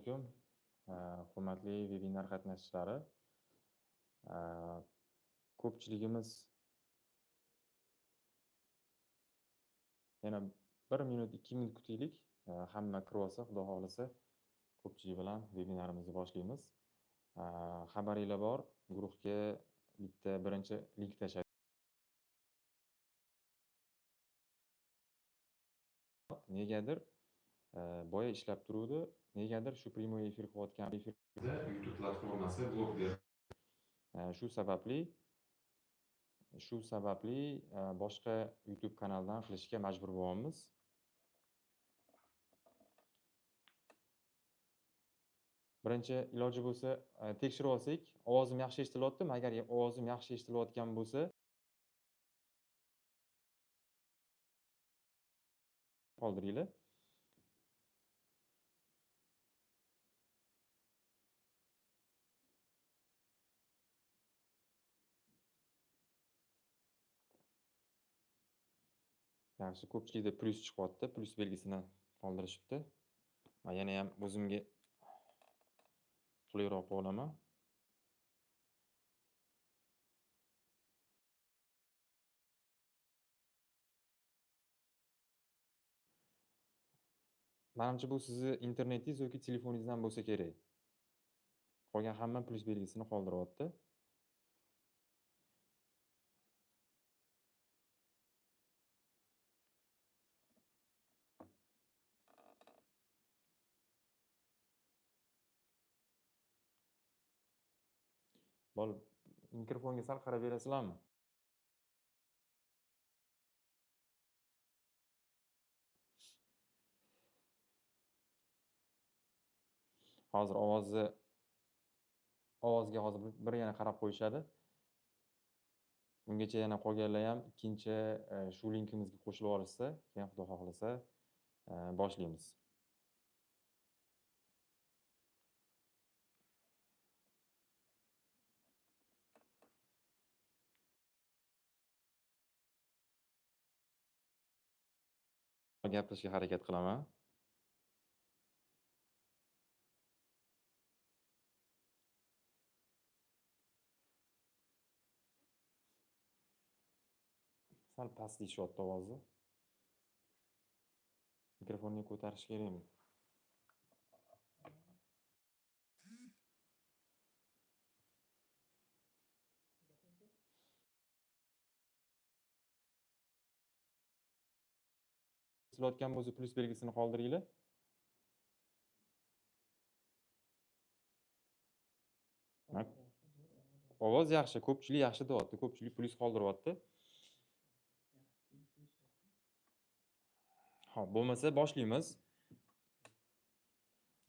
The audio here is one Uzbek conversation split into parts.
alaykum, hurmatli vebinar qatnashchilari. Ko'pchiligimiz yana 1 minut, 2 minut kutaylik. Hamma kirib olsa, Xudo xohlasa, ko'pchilik bilan vebinarimizni boshlaymiz. Xabaringlar bor, guruhga bitta birinchi link tashladik. Negadir boya ishlab turuvdi. Negadir shu prямой efir qilayotgan efirda YouTube platformasi blok berdi. Shu sababli boshqa YouTube kanaldan qilishga majbur bo'lyapmiz. Birinchi iloji bo'lsa tekshirib olsak, ovozim yaxshi eshitilyaptimi? Agar ovozim yaxshi eshitilayotgan bo'lsa, qoldiringlar. Yaxshi, ko'pchilikda plyus chiqyapti, plyus belgisini qoldirishibdi. Men yana ham o'zimga qulayroq olaman. Menimcha bu sizni internetingiz yoki telefoningizdan bo'lsa kerak. Qolgan hamma plyus belgisini qoldiryapti. Bo'lib, mikrofonga sal qarab berasizlarmi? Hozir ovozga hozir bir yana qarab qo'yishadi. Bungacha yana qolganlar ham ikkinchi shu linkimizga qo'shilib olishsa, keyin Xudo xohlasa boshlaymiz. Gapirishga harakat qilaman. Sal past deyishyapti ovozni. Mikrofonni ko'tarish kerakmi? Eshitilayotgan bo'lsa, plyus belgisini qoldiringlar. Ovoz yaxshi, ko'pchilik yaxshi deyapti, ko'pchilik plyus qoldiryapti. Xo'p, bo'lmasa boshlaymiz.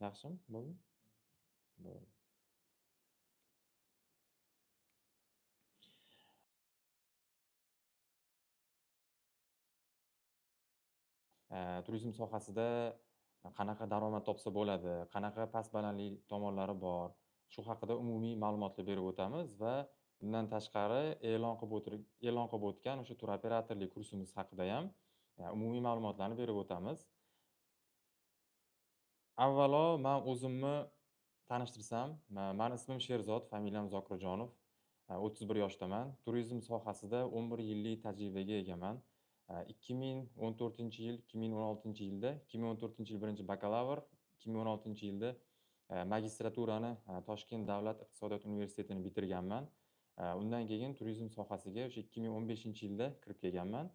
Yaxshimi? Bo'ldi? Bo'ldi. Turizm sohasida qanaqa daromad topsa bo'ladi, qanaqa past balandlik tomonlari bor, shu haqida umumiy ma'lumotlar berib o'tamiz va bundan tashqari e'lon qilib o'tgan o'sha turoperatorlik kursimiz haqida ham umumiy ma'lumotlarni berib o'tamiz. Avvalo men o'zimni tanishtirsam, meni ismim Sherzod, familiyam Zokirjonov. 31 yoshdaman. Turizm sohasida 11 yillik tajribaga egaman. 2014-yil, 2016-yilda, 2014-yil birinchi bakalavr, 2016-yilda magistraturani Toshkent davlat iqtisodiyot universitetini bitirganman. Undan keyin turizm sohasiga o'sha 2015-yilda kirib kelganman.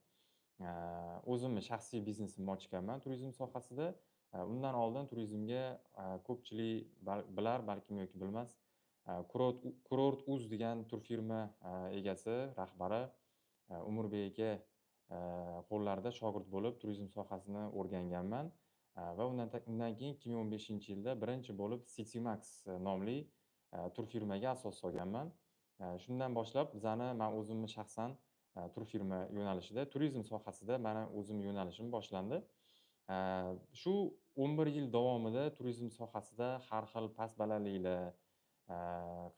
O'zimni shaxsiy biznesimni ochganman turizm sohasida. Undan oldin turizmga ko'pchilik bilar, balkim yoki bilmas. Kurort.uz degan turfirma egasi, rahbari Umurbek aka qo'llarida shogird bo'lib turizm sohasini o'rganganman va undan keyin 2015-yilda birinchi bo'lib Citymax nomli turfirmaga asos solganman. Shundan boshlab men o'zimni shaxsan turfirma yo'nalishida, turizm sohasida meni o'zim yo'nalishim boshlandi. Shu 11 yil davomida turizm sohasida har xil past balandliklar,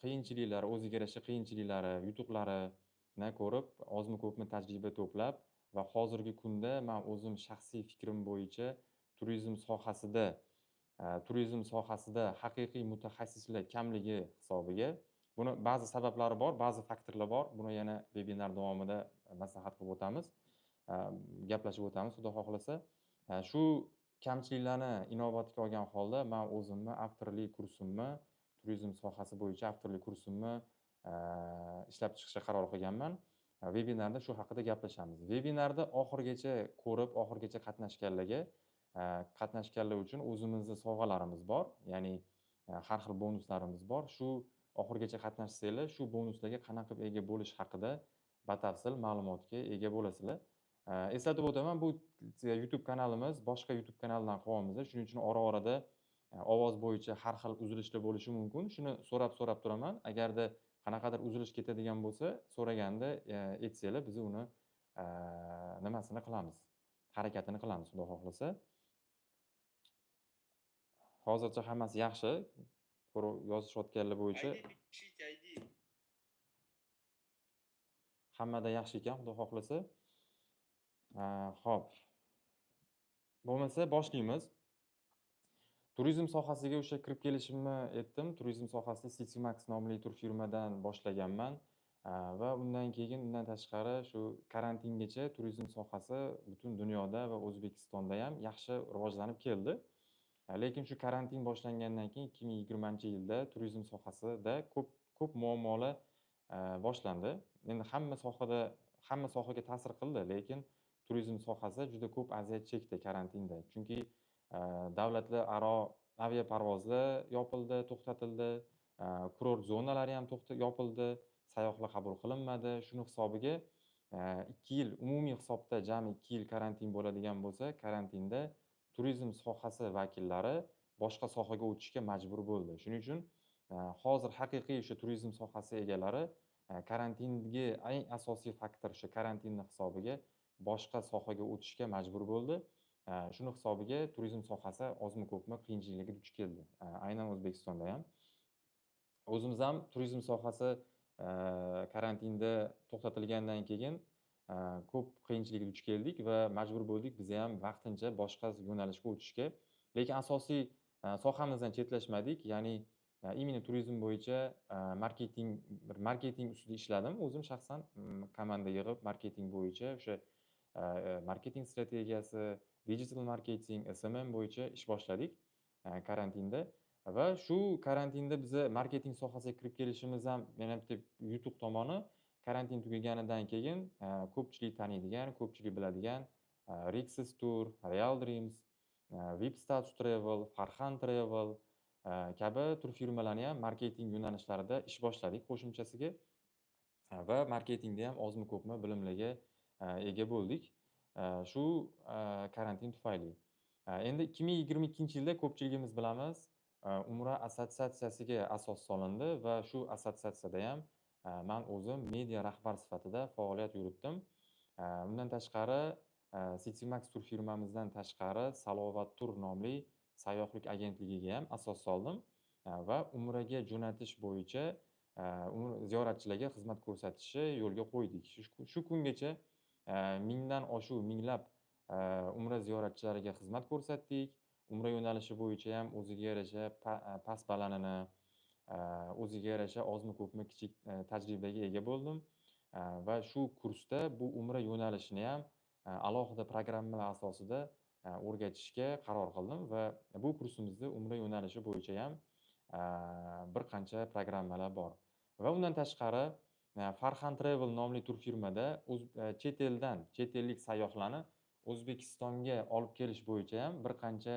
qiyinchiliklar, o'ziga yarasha qiyinchiliklari, yutuqlarini ko'rib, ozmi ko'pmi tajriba to'plab va hozirgi kunda men o'zim shaxsiy fikrim bo'yicha turizm sohasida turizm sohasida haqiqiy mutaxassislar kamligi hisobiga buni ba'zi sabablari bor, ba'zi faktorlar bor. Buni yana vebinar davomida maslahat qilib o'tamiz, gaplashib o'tamiz, Xudo xohlasa. Shu kamchiliklarni inobatga olgan holda men o'zimni avtorlik kursimni, turizm sohasi bo'yicha avtorlik kursimni ishlab chiqishga qaror qilganman. Vebinarda shu haqida gaplashamiz. Vebinarda oxirigacha ko'rib, oxirigacha qatnashganlar uchun o'zimizni sovg'alarimiz bor. Ya'ni har xil bonuslarimiz bor. Shu oxirigacha qatnashsanglar, shu bonuslarga qanaqa qilib ega bo'lish haqida batafsil ma'lumotga ega bo'lasizlar. Eslatib o'taman, bu YouTube kanalimiz boshqa YouTube kanaldan qilyapmiz. Shuning uchun ora-orada ovoz bo'yicha har xil uzilishlar bo'lishi mumkin. Shuni so'rab turaman. Agarda qanaqadir uzilish ketadigan bo'lsa, so'raganda aytsanglar, biz uni nimasini qilamiz, harakatini qilamiz, Xudo xohlasa. Hozircha hammasi yaxshi. Yozishayotganlar bo'yicha hammada yaxshi ekan, Xudo xohlasa. Xo'p. Bo'lmasa boshlaymiz. Turizm sohasiga o'sha kirib kelishimni aytdim. Turizm sohasida Citymax nomli turfirmadan boshlaganman va undan tashqari shu karantingacha turizm sohasi butun dunyoda va O'zbekistonda ham yaxshi rivojlanib keldi. Lekin shu karantin boshlangandan keyin 2020-yilda turizm sohasida ko'p muammolar boshlandi. Endi hamma sohaga ta'sir qildi, lekin turizm sohasi juda ko'p aziyat chekdi karantinda. Chunki davlatlararo aviaparvozlar yopildi, to'xtatildi, kurort zonalari ham yopildi, sayyohlar qabul qilinmadi. Shuni hisobiga 2 yil, umumiy hisobda jami 2 yil karantin bo'ladigan bo'lsa, karantinda turizm sohasi vakillari boshqa sohaga o'tishga majbur bo'ldi. Shuning uchun hozir haqiqiy o'sha turizm sohasi egalari karantinga eng asosiy faktor o'sha karantinning hisobiga boshqa sohaga o'tishga majbur bo'ldi. Shuni hisobiga turizm sohasi ozmi ko'pmi qiyinchiliklarga duch keldi. Aynan O'zbekistonda ham. O'zimiz ham turizm sohasi karantinda to'xtatilgandan keyin ko'p qiyinchilikka duch keldik va majbur bo'ldik biz ham vaqtincha boshqa yo'nalishga o'tishga. Lekin asosiy sohamizdan chetlashmadik. Ya'ni imенно turizm bo'yicha marketing ustida ishladim. O'zim shaxsan komanda yig'ib marketing bo'yicha o'sha marketing strategiyasi, digital marketing, SMM bo'yicha ish boshladik karantinda. Va shu karantinda biz marketing sohasiga kirib kelishimiz ham yana bitta yutuq tomoni, karantin tugaganidan keyin ko'pchilik taniydigan, ko'pchilik biladigan Rixis Tour, Real Dreams, Vipstats Travel, Farhan Travel kabi turfirmalarni ham marketing yo'nalishlarida ish boshladik qo'shimchasiga va marketingda ham ozmi ko'pmi bilimlarga ega bo'ldik. Shu karantin tufayli. Endi 2022-yilda ko'pchiligimiz bilamiz, Umra assotsiatsiyasiga asos solindi va shu assotsiatsiyada ham men o'zim media rahbar sifatida faoliyat yuritdim. Bundan tashqari Citymax turfirmamizdan tashqari Salovat Tur nomli sayyohlik agentligiga ham asos soldim va umraga jo'natish bo'yicha ziyoratchilarga xizmat ko'rsatishni yo'lga qo'ydik. Shu kungacha minglab umra ziyoratchilariga xizmat ko'rsatdik. Umra yo'nalishi bo'yicha ham o'ziga yarasha past balandini, o'ziga yarasha ozmi ko'pmi kichik tajribaga ega bo'ldim va shu kursda bu umra yo'nalishini ham alohida programmalar asosida o'rgatishga qaror qildim va bu kursimizda umra yo'nalishi bo'yicha ham bir qancha programmalar bor. Va undan tashqari Farhan Travel nomli turfirmada chet ellik sayyohlarni O'zbekistonga olib kelish bo'yicha ham bir qancha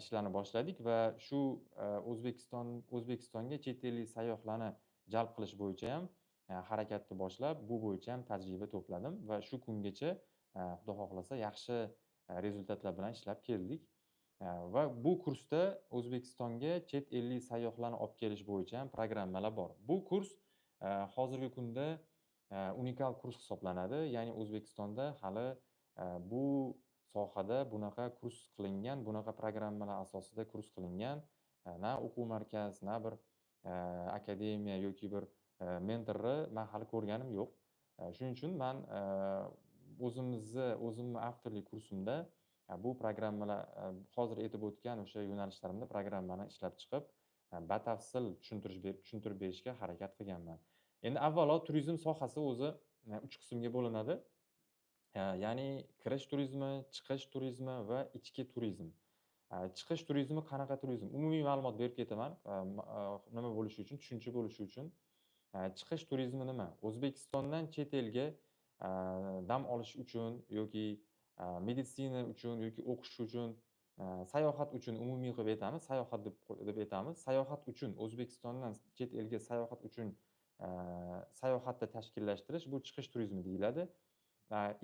ishlarni boshladik va shu O'zbekistonga chet ellik sayyohlarni jalb qilish bo'yicha ham harakatni boshlab, bu bo'yicha ham tajriba to'pladim va shu kungacha Xudo xohlasa yaxshi rezultatlar bilan ishlab keldik. Va bu kursda O'zbekistonga chet ellik sayyohlarni olib kelish bo'yicha ham programmalar bor. Bu kurs hozirgi kunda unikal kurs hisoblanadi. Ya'ni O'zbekistonda hali bu sohada bunaqa kurs qilingan, bunaqa programmalar asosida kurs qilingan na o'quv markaz, na bir akademiya yoki bir mentorni men hali ko'rganim yo'q. Shuning uchun men o'zimni avtorlik kursimda bu programmalar hozir aytib o'tgan o'sha yo'nalishlarimda programmani ishlab chiqib, batafsil tushuntirib berishga harakat qilganman. Endi avvalo turizm sohasi o'zi 3 qismga bo'linadi. Ya'ni kirish turizmi, chiqish turizmi va ichki turizm. Chiqish turizmi qanaqa turizm? Umumiy ma'lumot berib ketaman, nima bo'lishi uchun, tushuncha bo'lishi uchun. Chiqish turizmi nima? O'zbekistondan chet elga dam olish uchun yoki meditsina uchun yoki o'qish uchun, sayohat uchun umumiy qilib aytamiz, sayohat deb aytamiz. Sayohat uchun O'zbekistondan chet elga sayohat uchun sayohatni tashkillashtirish bu chiqish turizmi deyiladi.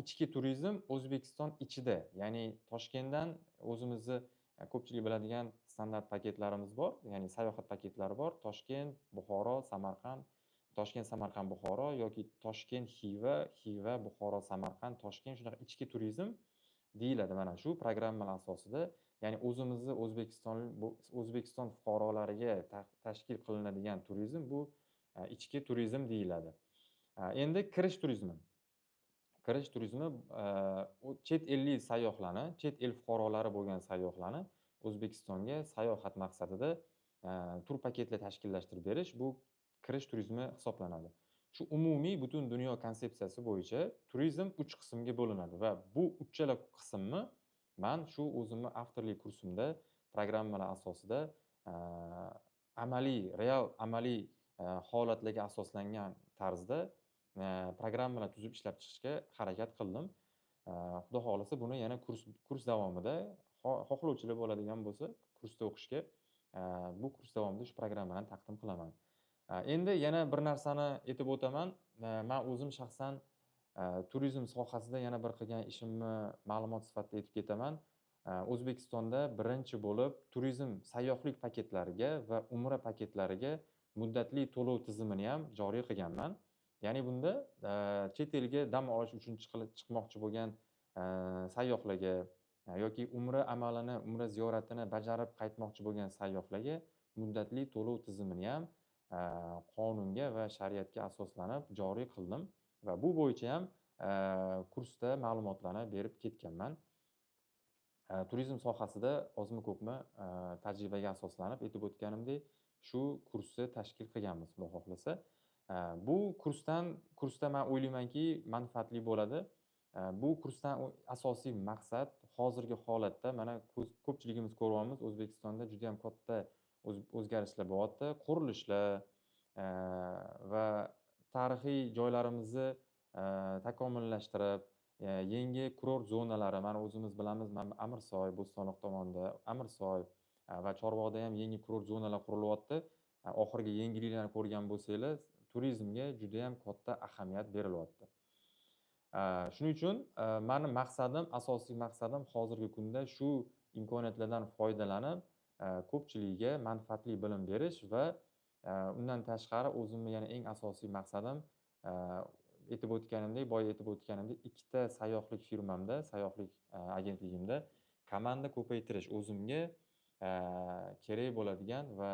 Ichki turizm O'zbekiston ichida, ya'ni Toshkentdan o'zimizni ko'pchilik biladigan standart paketlarimiz bor, ya'ni sayohat paketlari bor. Toshkent, Buxoro, Samarqand, Toshkent, Samarqand, Buxoro yoki Toshkent, Xiva, Xiva, Buxoro, Samarqand, Toshkent shunaqa ichki turizm deyiladi mana shu programmalar asosida. Ya'ni o'zimizni O'zbekiston fuqarolariga tashkil qilinadigan turizm bu ichki turizm deyiladi. Endi kirish turizmi. Kirish turizmi chet ellik sayyohlarni, chet el fuqarolari bo'lgan sayyohlarni O'zbekistonga sayohat maqsadida tur paketlar tashkillashtirib berish bu kirish turizmi hisoblanadi. Shu umumiy butun dunyo konsepsiyasi bo'yicha turizm 3 qismga bo'linadi va bu uchala qismni men shu o'zimni avtorlik kursimda programmalar asosida real amaliy holatlarga asoslangan tarzda programmalar tuzib ishlab chiqishga harakat qildim. Xudo xohlasa buni yana kurs davomida xohlovchilar bo'ladigan bo'lsa, kursda o'qishga bu kurs davomida shu programmalarni taqdim qilaman. Endi yana bir narsani aytib o'taman. Men o'zim shaxsan turizm sohasida yana bir qilgan ishimni ma'lumot sifatida aytib ketaman. O'zbekistonda birinchi bo'lib turizm sayyohlik paketlariga va umra paketlariga muddatli to'lov tizimini ham joriy qilganman. Ya'ni bunda chet elga dam olish uchun chiqmoqchi bo'lgan sayyohlarga yoki umra amalini, umra ziyoratini bajarib qaytmoqchi bo'lgan sayyohlarga muddatli to'lov tizimini ham qonunga va shariatga asoslanib joriy qildim va bu bo'yicha ham kursda ma'lumotlarni berib ketganman. Turizm sohasida ozmi ko'pmi tajribaga asoslanib aytib o'tganimdek, shu kursni tashkil qilganmiz, Xudo xohlasa. Bu kursda men o'ylaymanki, manfaatli bo'ladi. Bu kursdan asosiy maqsad hozirgi holatda mana ko'pchiligimiz ko'ryapmiz, O'zbekistonda juda ham katta o'zgarishlar bo'lyapti. Qurilishlar va tarixiy joylarimizni takomillashtirib, yangi kurort zonalari, mana o'zimiz bilamiz, mana Amirsoy, Bo'stonliq tomonda Amirsoy va Chorvoqda ham yangi kurort zonalar qurilyapti. Oxirgi yangiliklarni ko'rgan bo'lsangiz, turizmga juda ham katta ahamiyat berilyapti. Shuning uchun meni asosiy maqsadim hozirgi kunda shu imkoniyatlardan foydalanib, ko'pchilikka manfaatli bilim berish va undan tashqari o'zimni yana eng asosiy maqsadim boya aytib o'tganimdek, ikkita sayyohlik firmamda, sayyohlik agentligimda komanda ko'paytirish, o'zimga kerak bo'ladigan va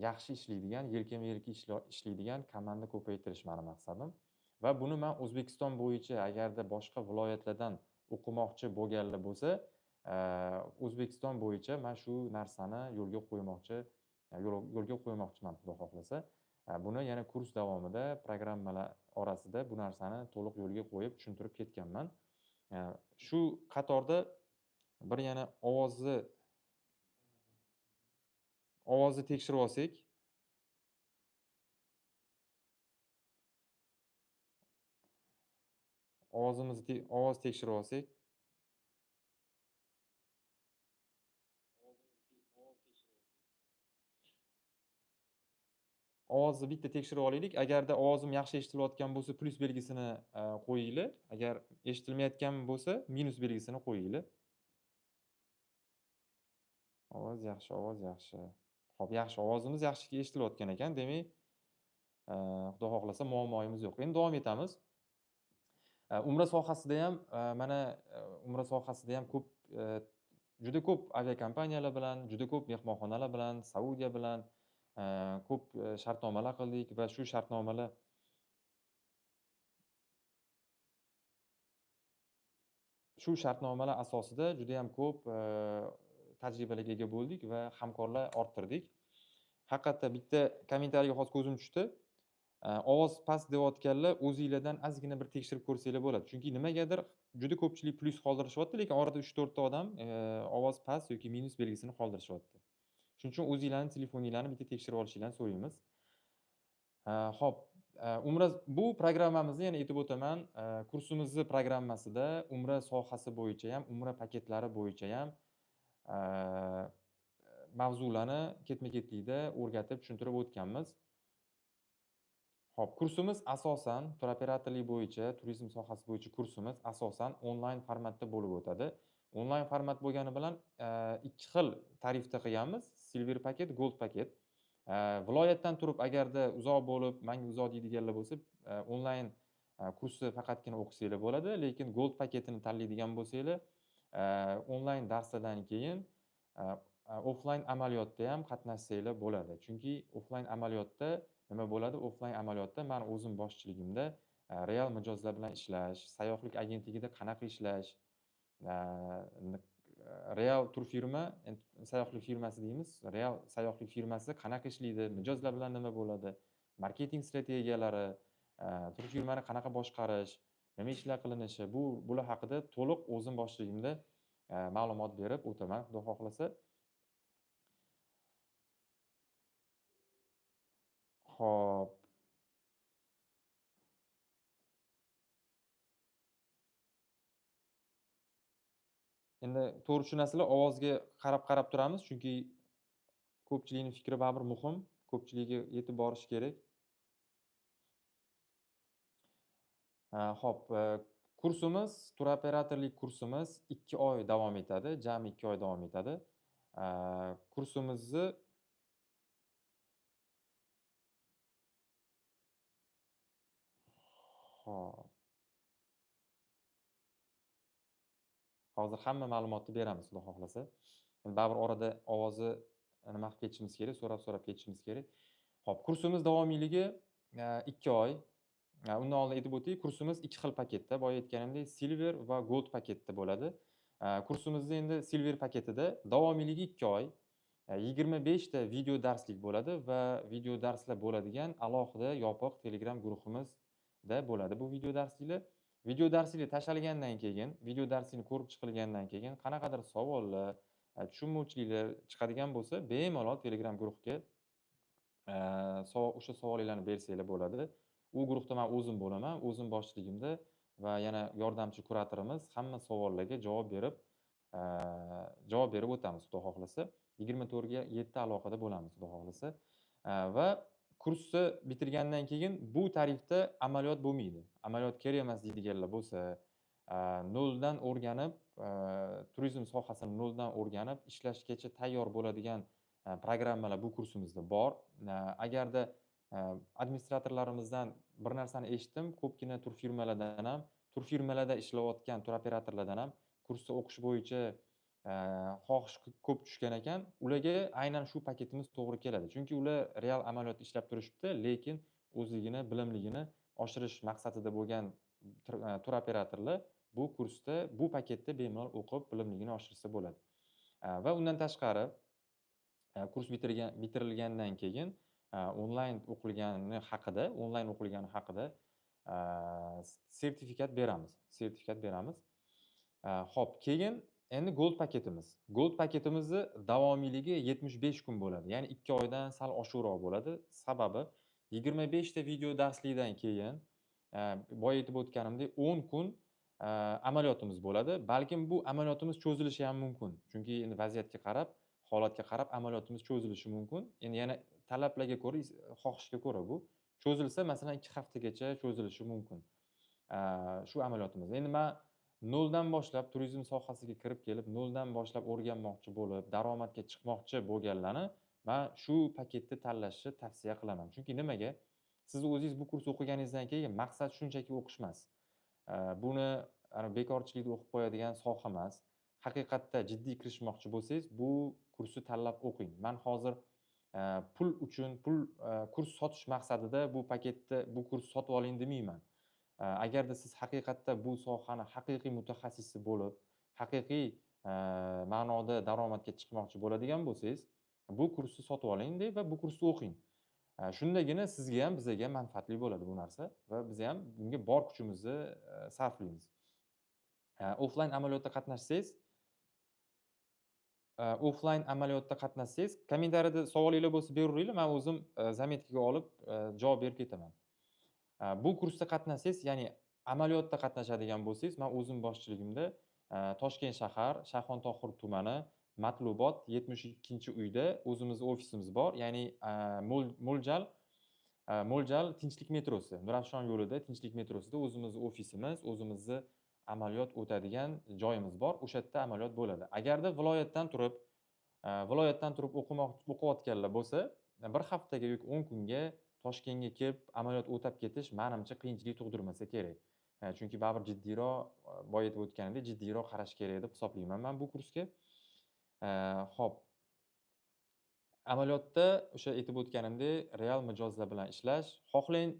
yaxshi ishlaydigan, yelkama-yelka ishlaydigan komanda ko'paytirish meni maqsadim. Va buni men O'zbekiston bo'yicha agarda boshqa viloyatlardan o'qimoqchi bo'lganlar bo'lsa, O'zbekiston bo'yicha men shu narsani yo'lga qo'ymoqchiman, Xudo xohlasa. Buni yana kurs davomida programmalar orasida bu narsani to'liq yo'lga qo'yib tushuntirib ketganman. Shu qatorda bir yana ovozni tekshirib olsak. Ovoz tekshirib olsak. Ovozni bitta tekshirib olaylik. Agarda ovozim yaxshi eshitilayotgan bo'lsa, plus belgisini qo'yinglar. Agar eshitilmayotgan bo'lsa, minus belgisini qo'yinglar. Ovoz yaxshi, ovoz yaxshi. Xo'p, yaxshi, ovozimiz yaxshi eshitilayotgan ekan. Demak, Xudo xohlasa muammoyimiz yo'q. Endi davom etamiz. Umra sohasida ham mana umra sohasida ham juda ko'p aviakompaniyalar bilan, juda ko'p mehmonxonalar bilan, Saudiya bilan ko'p shartnomalar qildik va shu shartnomalar shu shartnomalar asosida judayam ko'p tajribalarga ega bo'ldik va hamkorlar orttirdik. Haqiqatda bitta kommentariyga hozir ko'zim tushdi. Ovoz past deyotganlar o'zinglardan ozgina bir tekshirib ko'rsanglar bo'ladi. Chunki nimagadir juda ko'pchilik plyus qoldirishyapti, lekin orada 3-4 ta odam ovoz past yoki minus belgisini qoldirishyapti. Shuning uchun o'zinglarning telefoninglarni bitta tekshirib olishinglarni so'raymiz. Xo'p, Umra bu programmamizni yana aytib o'taman, kursimizni programmasida Umra sohasi bo'yicha ham, Umra paketlari bo'yicha ham mavzularni ketma-ketlikda o'rgatib tushuntirib o'tganmiz. Xo'p, kursimiz asosan turoperatorlik bo'yicha, turizm sohasi bo'yicha kursimiz asosan onlayn formatda bo'lib o'tadi. Onlayn format bo'lgani bilan 2 xil tarifda qilganmiz: Silver paket, Gold paket. Viloyatdan turib agarda uzoq bo'lib, menga uzoq deydiganlar bo'lsa, onlayn kursni faqatgina o'qisanglar bo'ladi, lekin Gold paketini tanlaydigan bo'lsanglar, onlayn darslardan keyin offlayn amaliyotda ham qatnashsanglar bo'ladi. Chunki offlayn amaliyotda nima bo'ladi? Offlayn amaliyotda men o'zim boshchiligimda real mijozlar bilan ishlash, sayyohlik agentligida qanaqa ishlash, real turfirma, sayyohlik firmasi deymiz. Real sayyohlik firmasi qanaqa ishlaydi, mijozlar bilan nima bo'ladi, marketing strategiyalari, turfirmani qanaqa boshqarish, nima ishlar qilinishi, bular haqida to'liq o'zim boshchiligimda ma'lumot berib o'taman, xudo xohlasa. Xo'p. Endi to'g'ri tushunasizlar, ovozga qarab turamiz, chunki ko'pchilikning fikri baribir muhim, ko'pchiligiga yetib borishi kerak. Xo'p, kursimiz, turoperatorlik kursimiz 2 oy davom etadi, jami 2 oy davom etadi. Kursimizni Xo'p. Hozir hamma ma'lumotni beramiz, xudo xohlasa. Baribir orada ovozni nima qilib ketishimiz kerak, so'rab ketishimiz kerak. Xo'p, kursimiz davomiyligi 2 oy. Undan oldin aytib o'taylik, kursimiz 2 xil paketda, boya aytganimdek, Silver va Gold paketda bo'ladi. Kursimizda endi Silver paketida davomiyligi 2 oy. 25 ta video darslik bo'ladi va video darslar bo'ladigan alohida yopiq Telegram guruhimizda bo'ladi bu video darsliklar. Video darsliklar tashalgandan keyin, video darslikni ko'rib chiqilgandan keyin qanaqadir savollar, tushunmovchiliklar chiqadigan bo'lsa, bemalol Telegram guruhga o'sha savolinglarni bersanglar bo'ladi. U guruhda men o'zim bo'laman, o'zim boshchiligimda va yana yordamchi kuratorimiz hamma savollarga javob berib o'tamiz, xudo xohlasa. 24 ga 7 alohida bo'lamiz, xudo xohlasa. Va kursni bitirgandan keyin bu tarifda amaliyot bo'lmaydi. Amaliyot kerak emas deydiganlar bo'lsa, noldan o'rganib, turizm sohasini noldan o'rganib, ishlashgacha tayyor bo'ladigan programmalar bu kursimizda bor. Agarda administratorlarimizdan bir narsani eshitdim, ko'pgina turfirmalardan ham, turfirmalarda ishlayotgan turoperatorlardan ham kursda o'qish bo'yicha xohish ko'p tushgan ekan. Ularga aynan shu paketimiz to'g'ri keladi. Chunki ular real amaliyotda ishlab turishibdi, lekin o'zligini bilimligini oshirish maqsadida bo'lgan turoperatorlar bu kursda, bu paketda bemalol o'qib, bilimligini oshirsa bo'ladi. Va undan tashqari kurs bitirilgandan keyin onlayn o'qilgani haqida sertifikat beramiz. Xo'p, keyin endi Gold paketimiz. Gold paketimizni davomiyligi 75 kun bo'ladi. Ya'ni 2 oydan sal oshiqroq bo'ladi. Sababi 25 ta video darslikdan keyin boya aytib o'tganimdek 10 kun amaliyotimiz bo'ladi. Balkim bu amaliyotimiz cho'zilishi ham mumkin. Chunki endi vaziyatga qarab, holatga qarab amaliyotimiz cho'zilishi mumkin. Endi yana talablarga ko'ra, xohishga ko'ra bu cho'zilsa, masalan 2 haftagacha cho'zilishi mumkin. Shu amaliyotimiz. Endi men noldan boshlab turizm sohasiga kirib kelib, noldan boshlab o'rganmoqchi bo'lib, daromadga chiqmoqchi bo'lganlarni men shu paketni tanlashni tavsiya qilaman. Chunki nimaga? Siz o'zingiz bu kurs o'qiganingizdan keyin maqsad shunchaki o'qish emas. Buni bekorchilikda o'qib qo'yadigan soha emas. Haqiqatda jiddiy kirishmoqchi bo'lsangiz, bu kursni tanlab o'qing. Men hozir pul uchun, kurs sotish maqsadida bu paketni, bu kurs sotib oling demayman. Agarda siz haqiqatda bu sohani haqiqiy mutaxassisi bo'lib, haqiqiy ma'noda daromadga chiqmoqchi bo'ladigan bo'lsangiz, bu kursni sotib oling va bu kursni o'qing. Shundagina sizga ham, bizga ham manfaatli bo'ladi bu narsa va biz ham bunga bor kuchimizni sarflaymiz. Offlayn amaliyotda qatnashsangiz kommentariyada savolinglar bo'lsa beraveringlar, men o'zim zametkaga olib javob berib ketaman. Bu kursda qatnashsangiz, ya'ni amaliyotda qatnashadigan bo'lsangiz, men o'zim boshchiligimda Toshkent shahar, Shayxontohur tumani, Matlubot 72-uyda o'zimiz ofisimiz bor. Ya'ni Mo'ljal Tinchlik metrosi, Nurafshon yo'lida Tinchlik metrosida o'zimizni ofisimiz, o'zimizni amaliyot o'tadigan joyimiz bor. O'sha yerda amaliyot bo'ladi. Agarda viloyatdan turib o'qiyotganlar bo'lsa, bir haftaga yoki 10 kunga Toshkentga kelib amaliyot o'tab ketish menimcha qiyinchilik tug'dirmasa kerak. Chunki baribir jiddiyroq, boya aytib o'tganimdek, jiddiyroq qarash kerak deb hisoblayman men bu kursga. Xo'p. Amaliyotda o'sha aytib o'tganimdek, real mijozlar bilan ishlash, xohlang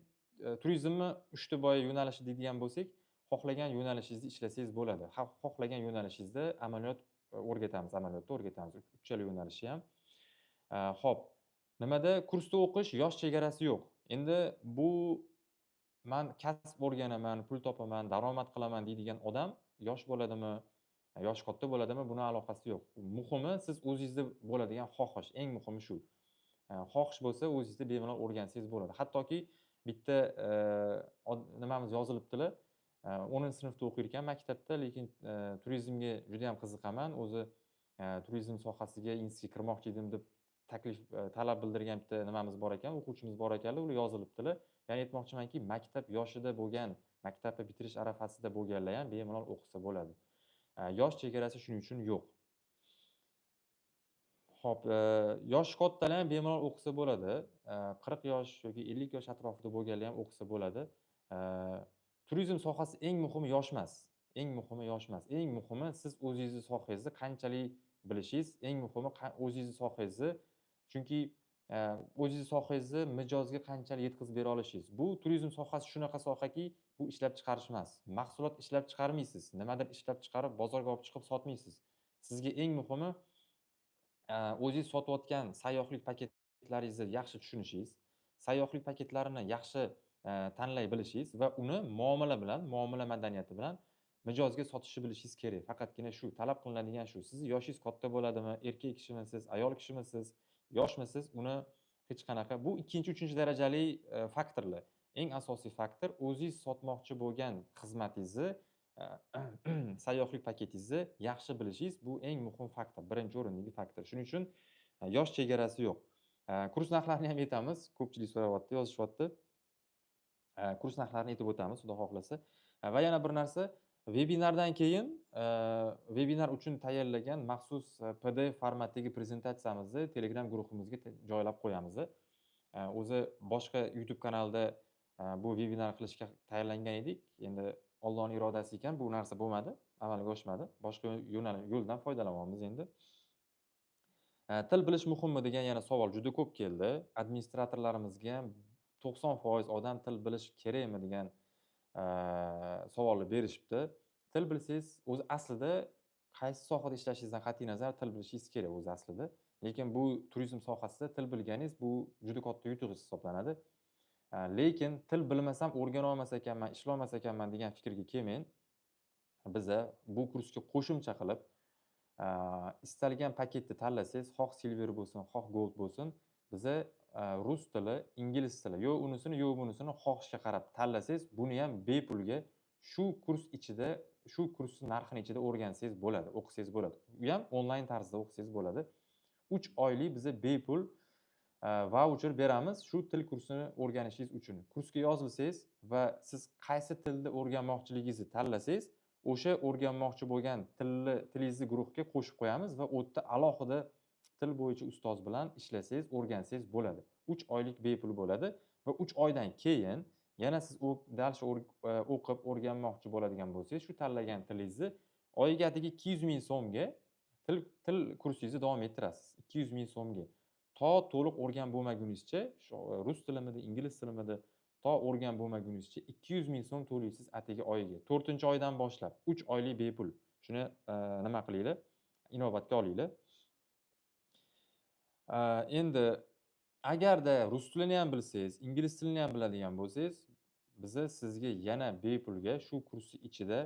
turizmni 3 ta boya yo'nalishi deydigan bo'lsak, xohlagan yo'nalishingizni ishlasangiz bo'ladi. Xohlagan yo'nalishingizda amaliyotda o'rgatamiz. Uchala yo'nalishi ham. Xo'p. Nimada kursda o'qish yosh chegarasi yo'q. Endi bu men kasb o'rganaman, pul topaman, daromad qilaman deydigan odam yosh bo'ladimi, yoshi katta bo'ladimi, buni aloqasi yo'q. Muhimi siz o'zingizda bo'ladigan xohish, eng muhimi shu. Xohish bo'lsa, o'zingizda bemalol o'rgansangiz bo'ladi. Hattoki bitta nimamiz yozilibdilar. 10-sinfda o'qir ekan maktabda, lekin turizmga juda ham qiziqaman. O'zi turizm sohasiga institutga kirmoqchi edim deb talab bildirgan bitta nimamiz bor ekan, o'quvchimiz bor ekanlar, ular yozilibdilar. Ya'ni aytmoqchimanki, maktab yoshida bo'lgan, maktabni bitirish arafasida bo'lganlar ham bemalol o'qisa bo'ladi. Yosh chegarasi shuning uchun yo'q. Xo'p, yoshi kattalar ham bemalol o'qisa bo'ladi. 40 yosh yoki 50 yosh atrofida bo'lganlar ham o'qisa bo'ladi. Turizm sohasi eng muhimi yosh emas. Eng muhimi siz o'zingizni sohangizni qanchalik bilishingiz, eng muhimi o'zingizni sohangizni, chunki o'zingizni sohangizni mijozga qanchalik yetkazib bera olishingiz. Bu turizm sohasi shunaqa sohaki, bu ishlab chiqarish emas. Mahsulot ishlab chiqarmaysiz. Nimadir ishlab chiqarib bozorga olib chiqib sotmaysiz. Sizga eng muhimi o'zingiz sotayotgan sayyohlik paketlaringizni yaxshi tushunishingiz, sayyohlik paketlarini yaxshi tanlay bilishingiz va uni muomala madaniyati bilan mijozga sotishni bilishingiz kerak. Faqatgina shu, talab qilinadigan shu. Sizni yoshingiz katta bo'ladimi, erkak kishimisiz, ayol kishimisiz, yoshmisiz, uni hech qanaqa bu 2-3 darajali faktorlar. Eng asosiy faktor o'zingiz sotmoqchi bo'lgan xizmatingizni, sayyohlik paketingizni yaxshi bilishingiz bu eng muhim faktor, birinchi o'rindagi faktor. Shuning uchun yosh chegarasi yo'q. Kurs narxlarini ham aytamiz. Ko'pchilik so'rayapti, yozishyapti. Kurs narxlarini aytib o'tamiz, xudo xohlasa. Va yana bir narsa, vebinardan keyin vebinar uchun tayyorlagan maxsus PDF formatdagi prezentatsiyamizni Telegram guruhimizga joylab qo'yamiz. O'zi boshqa YouTube kanalida bu vebinar qilishga tayyorlangan edik. Endi Allohning irodasi ekan, bu narsa bo'lmadi, amalga oshmadi. Boshqa yo'ldan foydalanyapmiz endi. Til bilish muhimmi degan yana savol juda ko'p keldi. Administratorlarimizga ham 90% odam til bilish kerakmi degan savolni berishibdi. Til bilsangiz, o'zi aslida qaysi sohada ishlashingizdan qat'iy nazar til bilishingiz kerak o'zi aslida. Lekin bu turizm sohasida til bilganingiz bu juda katta yutuq hisoblanadi. Lekin til bilmasam, o'rgana olmas ekanman, ishlolmas ekanman degan fikrga kelmang. Biza bu kursga qo'shimcha qilib istalgan paketni tanlasangiz, xoh silver bo'lsin, xoh gold bo'lsin, biza rus tili, ingliz tili, yo unisini, yo bunisini xohishga qarab tanlasangiz, buni ham bepulga shu kurs ichida, shu kursning narxini ichida o'rgansangiz bo'ladi, o'qisangiz bo'ladi. U ham onlayn tarzda o'qisangiz bo'ladi. 3 oylik biza bepul voucher beramiz shu til kursini o'rganishingiz uchun. Kursga yozilsangiz va siz qaysi tilda o'rganmoqchiligingizni tanlasangiz, o'sha o'rganmoqchi bo'lgan tilingizni guruhga qo'shib qo'yamiz va u yerda alohida til bo'yicha ustoz bilan ishlasangiz, o'rgansangiz bo'ladi. 3 oylik bepul bo'ladi va 3 oydan keyin yana siz o'qib o'rganmoqchi bo'ladigan bo'lsangiz, shu tanlagan tilingizni oyiga atigi 200 ming so'mga til kursingizni davom ettirasiz. 200 ming so'mga. To to'liq o'rgan bo'lmagunizcha, rus tilimidi, ingliz tilimidi to o'rgan bo'lmagunizcha 200 ming so'm to'laysiz atigi oyiga. 4-oydan boshlab 3 oylik bepul. Shuni nima qilinglar, inobatga olinglar. Endi agarda rus tilini ham bilsangiz, ingliz tilini ham biladigan bo'lsangiz, biza sizga yana bepulga shu kursni ichida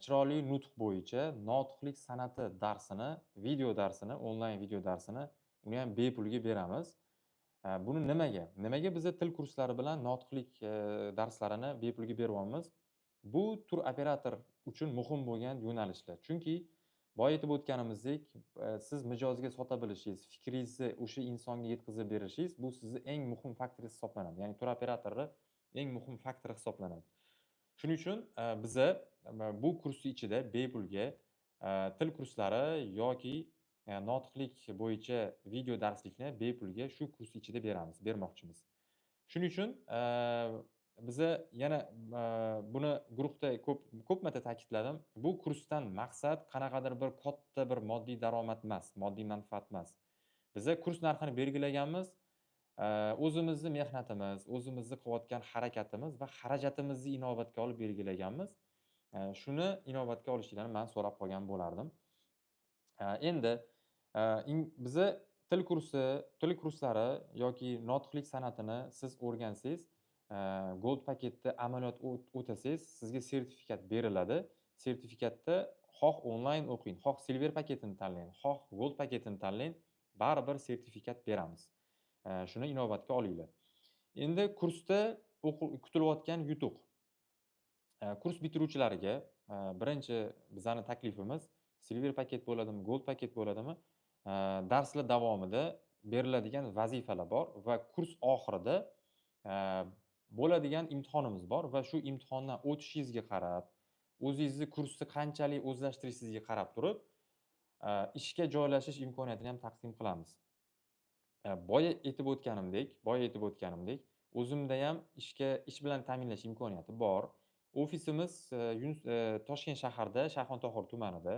chiroyli nutq bo'yicha notiqlik san'ati darsini, video darsini, onlayn video darsini uni ham bepulga beramiz. Buni nimaga? Nimaga biza til kurslari bilan notiqlik darslarini bepulga beryapmiz? Bu tur operator uchun muhim bo'lgan yo'nalishlar. Chunki boya aytib o'tganimizdek, siz mijozga sota bilishingiz, fikringizni o'sha insonga yetkazib berishingiz bu sizni eng muhim faktoringiz hisoblanadi. Ya'ni tur operatori eng muhim faktori hisoblanadi. Shuning uchun biza bu kursni ichida bepulga til kurslari yoki notiqlik bo'yicha video darslikni bepulga shu kurs ichida bermoqchimiz. Shuning uchun biza yana buni guruhda ko'p marta ta'kidladim. Bu kursdan maqsad qanaqadir bir katta bir moddiy daromad emas, moddiy manfaat emas. Biza kurs narxini belgilaganmiz. O'zimizni mehnatimiz, o'zimizni qilayotgan harakatimiz va xarajatimizni inobatga olib belgilaganmiz. Shuni inobatga olishingizni men so'rab qolgan bo'lardim. Endi biza til kurslari yoki notiqlik san'atini siz o'rgansangiz, Gold paketda amaliyot o'tasangiz, sizga sertifikat beriladi. Sertifikatda xoh onlayn o'qing, xoh Silver paketini tanlang, xoh Gold paketini tanlang, baribir sertifikat beramiz. Shuni inobatga olinglar. Endi kursda kutilayotgan yutuq. Kurs bitiruvchilariga birinchi bizning taklifimiz Silver paket bo'ladimi, Gold paket bo'ladimi, darslar davomida beriladigan vazifalar bor va kurs oxirida bo'ladigan imtihonimiz bor va shu imtihondan o'tishingizga qarab, o'zingizni kursni qanchalik o'zlashtirishingizga qarab turib, ishga joylashish imkoniyatini ham taqdim qilamiz. Boya aytib o'tganimdek, o'zimda ham ish bilan ta'minlash imkoniyati bor. Ofisimiz Toshkent shahrida, Shayxontohur tumanida.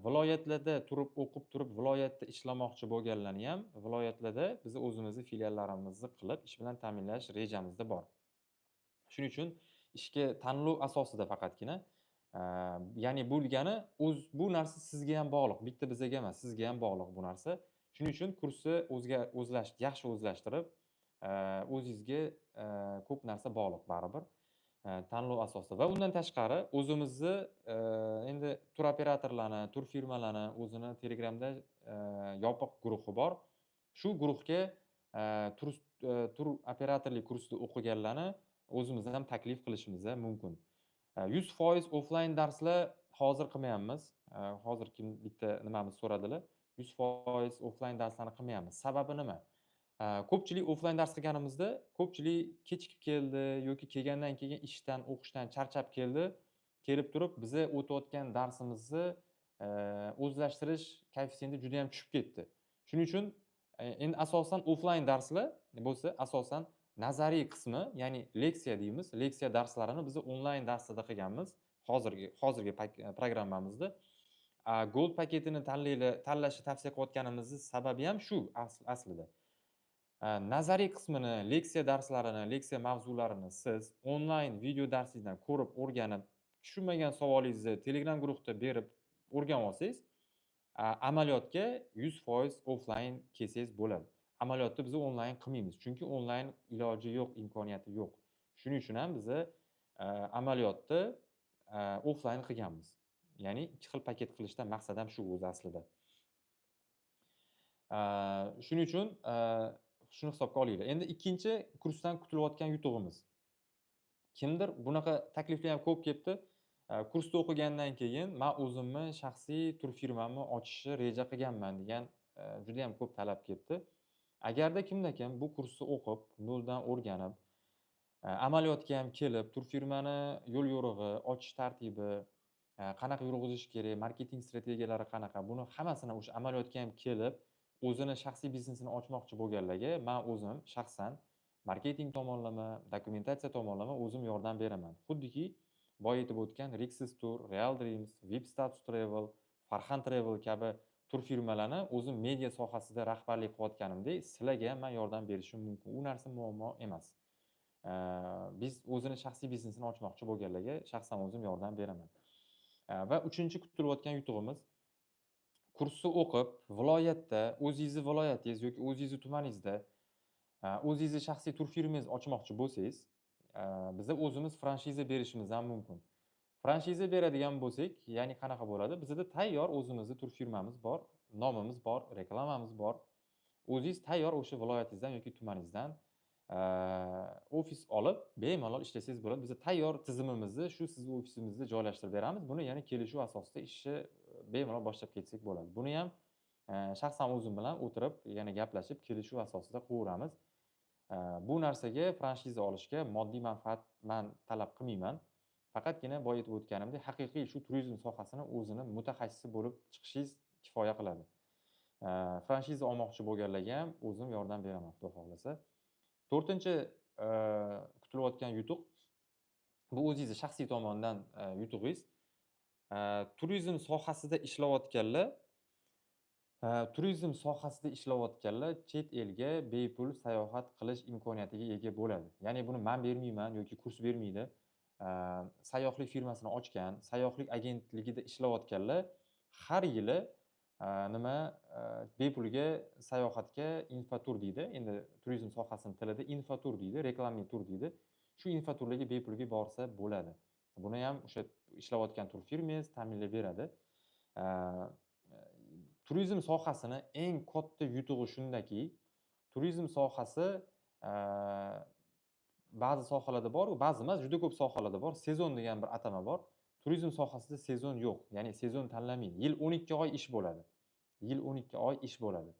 Viloyatlarda turib, o'qib turib, viloyatda ishlamoqchi bo'lganlarni ham viloyatlarda biz o'zimizni filiallarimizni qilib, ish bilan ta'minlash rejamizda bor. Shuning uchun ishga tanlov asosida faqatgina, ya'ni bu degani bu narsa sizga ham bog'liq, bitta bizaga emas, sizga ham bog'liq bu narsa. Shuning uchun kursni yaxshi o'zlashtirib, o'zingizga ko'p narsa bog'liq baribir. Tanlov asosida va undan tashqari o'zimizni endi tur operatorlarni, tur firmalarni o'zini Telegramda yopiq guruhi bor. Shu guruhga tur operatorlik kursida o'qiganlarni o'zimizdan ham taklif qilishimiz mumkin. 100% offlayn darslar hozir qilmayapmiz. Hozir bitta nimamiz so'radilar. 100% offlayn darslarni qilmayapmiz. Sababi nima? Ko'pchilik offlayn dars qilganimizda, ko'pchilik kechikib keldi yoki kelgandan keyin ishdan, o'qishdan charchab keldi. Kelib turib, biza o'tayotgan darsimizni o'zlashtirish koeffitsiyenti juda ham tushib ketdi. Shuning uchun endi asosan offlayn darslar bo'lsa, asosan nazariy qismi, ya'ni leksiya deymiz. Leksiya darslarini biz onlayn darslarda qilganmiz. Hozirgi programmamizda. Gold paketini tanlashni tavsiya qilayotganimizning sababi ham shu aslida. Nazariy qismini, leksiya darslarini, leksiya mavzularini siz onlayn video darsingizdan ko'rib, o'rganib, tushunmagan savolingizni Telegram guruhda berib o'rganib olsangiz, amaliyotga 100% offlayn kelsangiz bo'ladi. Amaliyotni biz onlayn qilmaymiz, chunki onlayn iloji yo'q, imkoniyati yo'q. Shuning uchun ham biz amaliyotni offlayn qilganmiz. Ya'ni ikki xil paket qilishdan maqsad ham shu o'zi aslida. Shuning uchun shuni hisobga olinglar. Endi ikkinchi kursdan kutilayotgan yutug'imiz. Kimdir bunaqa takliflar ham ko'p kelibdi. Kursda o'qigandan keyin men o'zimni shaxsiy tur firmamni ochishni reja qilganman degan juda ham ko'p talab kelibdi. Agarda kimda-kim bu kursni o'qib, noldan o'rganib, amaliyotga ham kelib, tur firmani yo'l yo'rig'i, ochish tartibi, qanaqa yurg'izish kerak, marketing strategiyalari qanaqa, buni hammasini o'sha amaliyotga ham kelib, o'zini shaxsiy biznesini ochmoqchi bo'lganlarga men o'zim shaxsan marketing tomonlama, dokumentatsiya tomonlama o'zim yordam beraman. Xuddiki boya aytib o'tgan Rixis Tour, Real Dreams, VIP Status Travel, Farhan Travel kabi tur firmalarni o'zim media sohasida rahbarlik qilayotganimdek, sizlarga ham men yordam berishim mumkin. U narsa muammo emas. Biz o'zini shaxsiy biznesini ochmoqchi bo'lganlarga shaxsan o'zim yordam beraman. Va 3-chi kutilayotgan yutug'imiz kursni o'qib, viloyatda, o'zingizni viloyatingiz yoki o'zingizni tumaningizda, o'zingizni shaxsiy turfirmangiz ochmoqchi bo'lsangiz, biza o'zimiz franshiza berishimiz ham mumkin. Franshiza beradigan bo'lsak, ya'ni qanaqa bo'ladi? Bizda tayyor o'zimizni turfirmamiz bor, nomimiz bor, reklamamiz bor. O'zingiz tayyor o'sha viloyatingizdan yoki tumaningizdan ofis olib, bemalol ishlasangiz bo'ladi. Biz tayyor tizimimizni shu sizni ofisimizda joylashtirib beramiz. Buni yana kelishuv asosida ishni bemalol boshlab ketsak bo'ladi. Buni ham shaxsan o'zim bilan o'tirib, yana gaplashib, kelishuv asosida qilaveramiz. Bu narsaga franshiza olishga moddiy manfaat men talab qilmayman. Faqatgina boya aytib o'tganimdek, haqiqiy shu turizm sohasini o'zini mutaxassisi bo'lib chiqishingiz kifoya qiladi. Franshiza olmoqchi bo'lganlarga ham o'zim yordam beraman, Xudo xohlasa. 4-chi kutilayotgan yutuq bu o'zingizni shaxsiy tomondan yutug'ingiz. Turizm sohasida ishlayotganlar chet elga bepul sayohat qilish imkoniyatiga ega bo'ladi. Ya'ni buni men bermayman yoki kurs bermaydi. Sayyohlik firmasini ochgan, sayyohlik agentligida ishlayotganlar har yili bepulga sayohatga infotur deydi. Endi turizm sohasining tilida infotur deydi, reklamli tur deydi. Shu infoturlarga bepulga borsa bo'ladi. Buni ham o'sha ishlayotgan turfirmangiz ta'minlab beradi. Turizm sohasini eng katta yutug'i shundaki, turizm sohasi ba'zi sohalarda bor, ba'zi emas, juda ko'p sohalarda bor. Sezon degan bir atama bor. Turizm sohasida sezon yo'q. Ya'ni sezon tanlamaydi. Yil 12 oy ish bo'ladi. Yil 12 oy ish bo'ladi.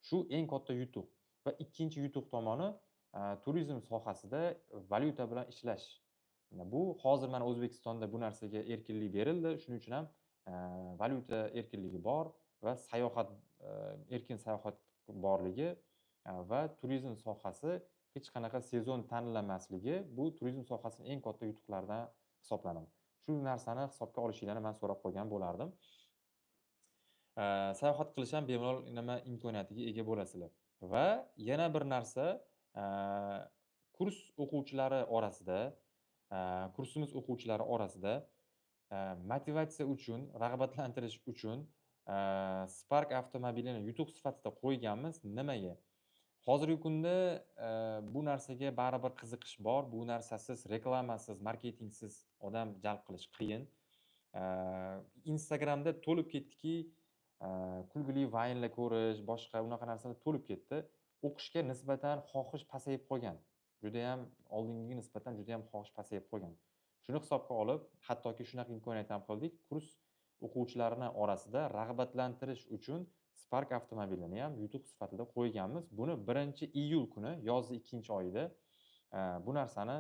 Shu eng katta yutuq. Va ikkinchi yutuq tomoni turizm sohasida valyuta bilan ishlash. Bu hozir mana O'zbekistonda bu narsaga erkinlik berildi. Shuning uchun ham valyuta erkinligi bor va sayohat erkin sayohat borligi va turizm sohasi hech qanaqa sezon tanlamasligi bu turizm sohasining eng katta yutuqlaridan hisoblanadi. Shu narsani hisobga olishinglarni men so'rab qo'ygan bo'lardim. Sayohat qilish ham bemalol imkoniyatiga ega bo'lasizlar. Va yana bir narsa, kurs o'quvchilari orasida, kursimiz o'quvchilari orasida motivatsiya uchun, rag'batlantirish uchun Spark avtomobilini yutuq sifatida qo'yganmiz. Nimaga? Hozirgi kunda bu narsaga baribir qiziqish bor. Bu narsasiz, reklamasiz, marketingsiz odam jalb qilish qiyin. Instagramda to'lib ketdiki, kulgili vaynlar ko'rish, boshqa unaqa narsalar to'lib ketdi. O'qishga nisbatan xohish pasayib qolgan. Juda ham oldingiga nisbatan juda ham xohish pasayib qolgan. Shuni hisobga olib, hattoki shunaqa imkoniyat ham qildik. Kurs o'quvchilarini orasida rag'batlantirish uchun Spark avtomobilini ham yutuq sifatida qo'yganmiz. Buni 1-iyul kuni, yozning 2-oyida bu narsani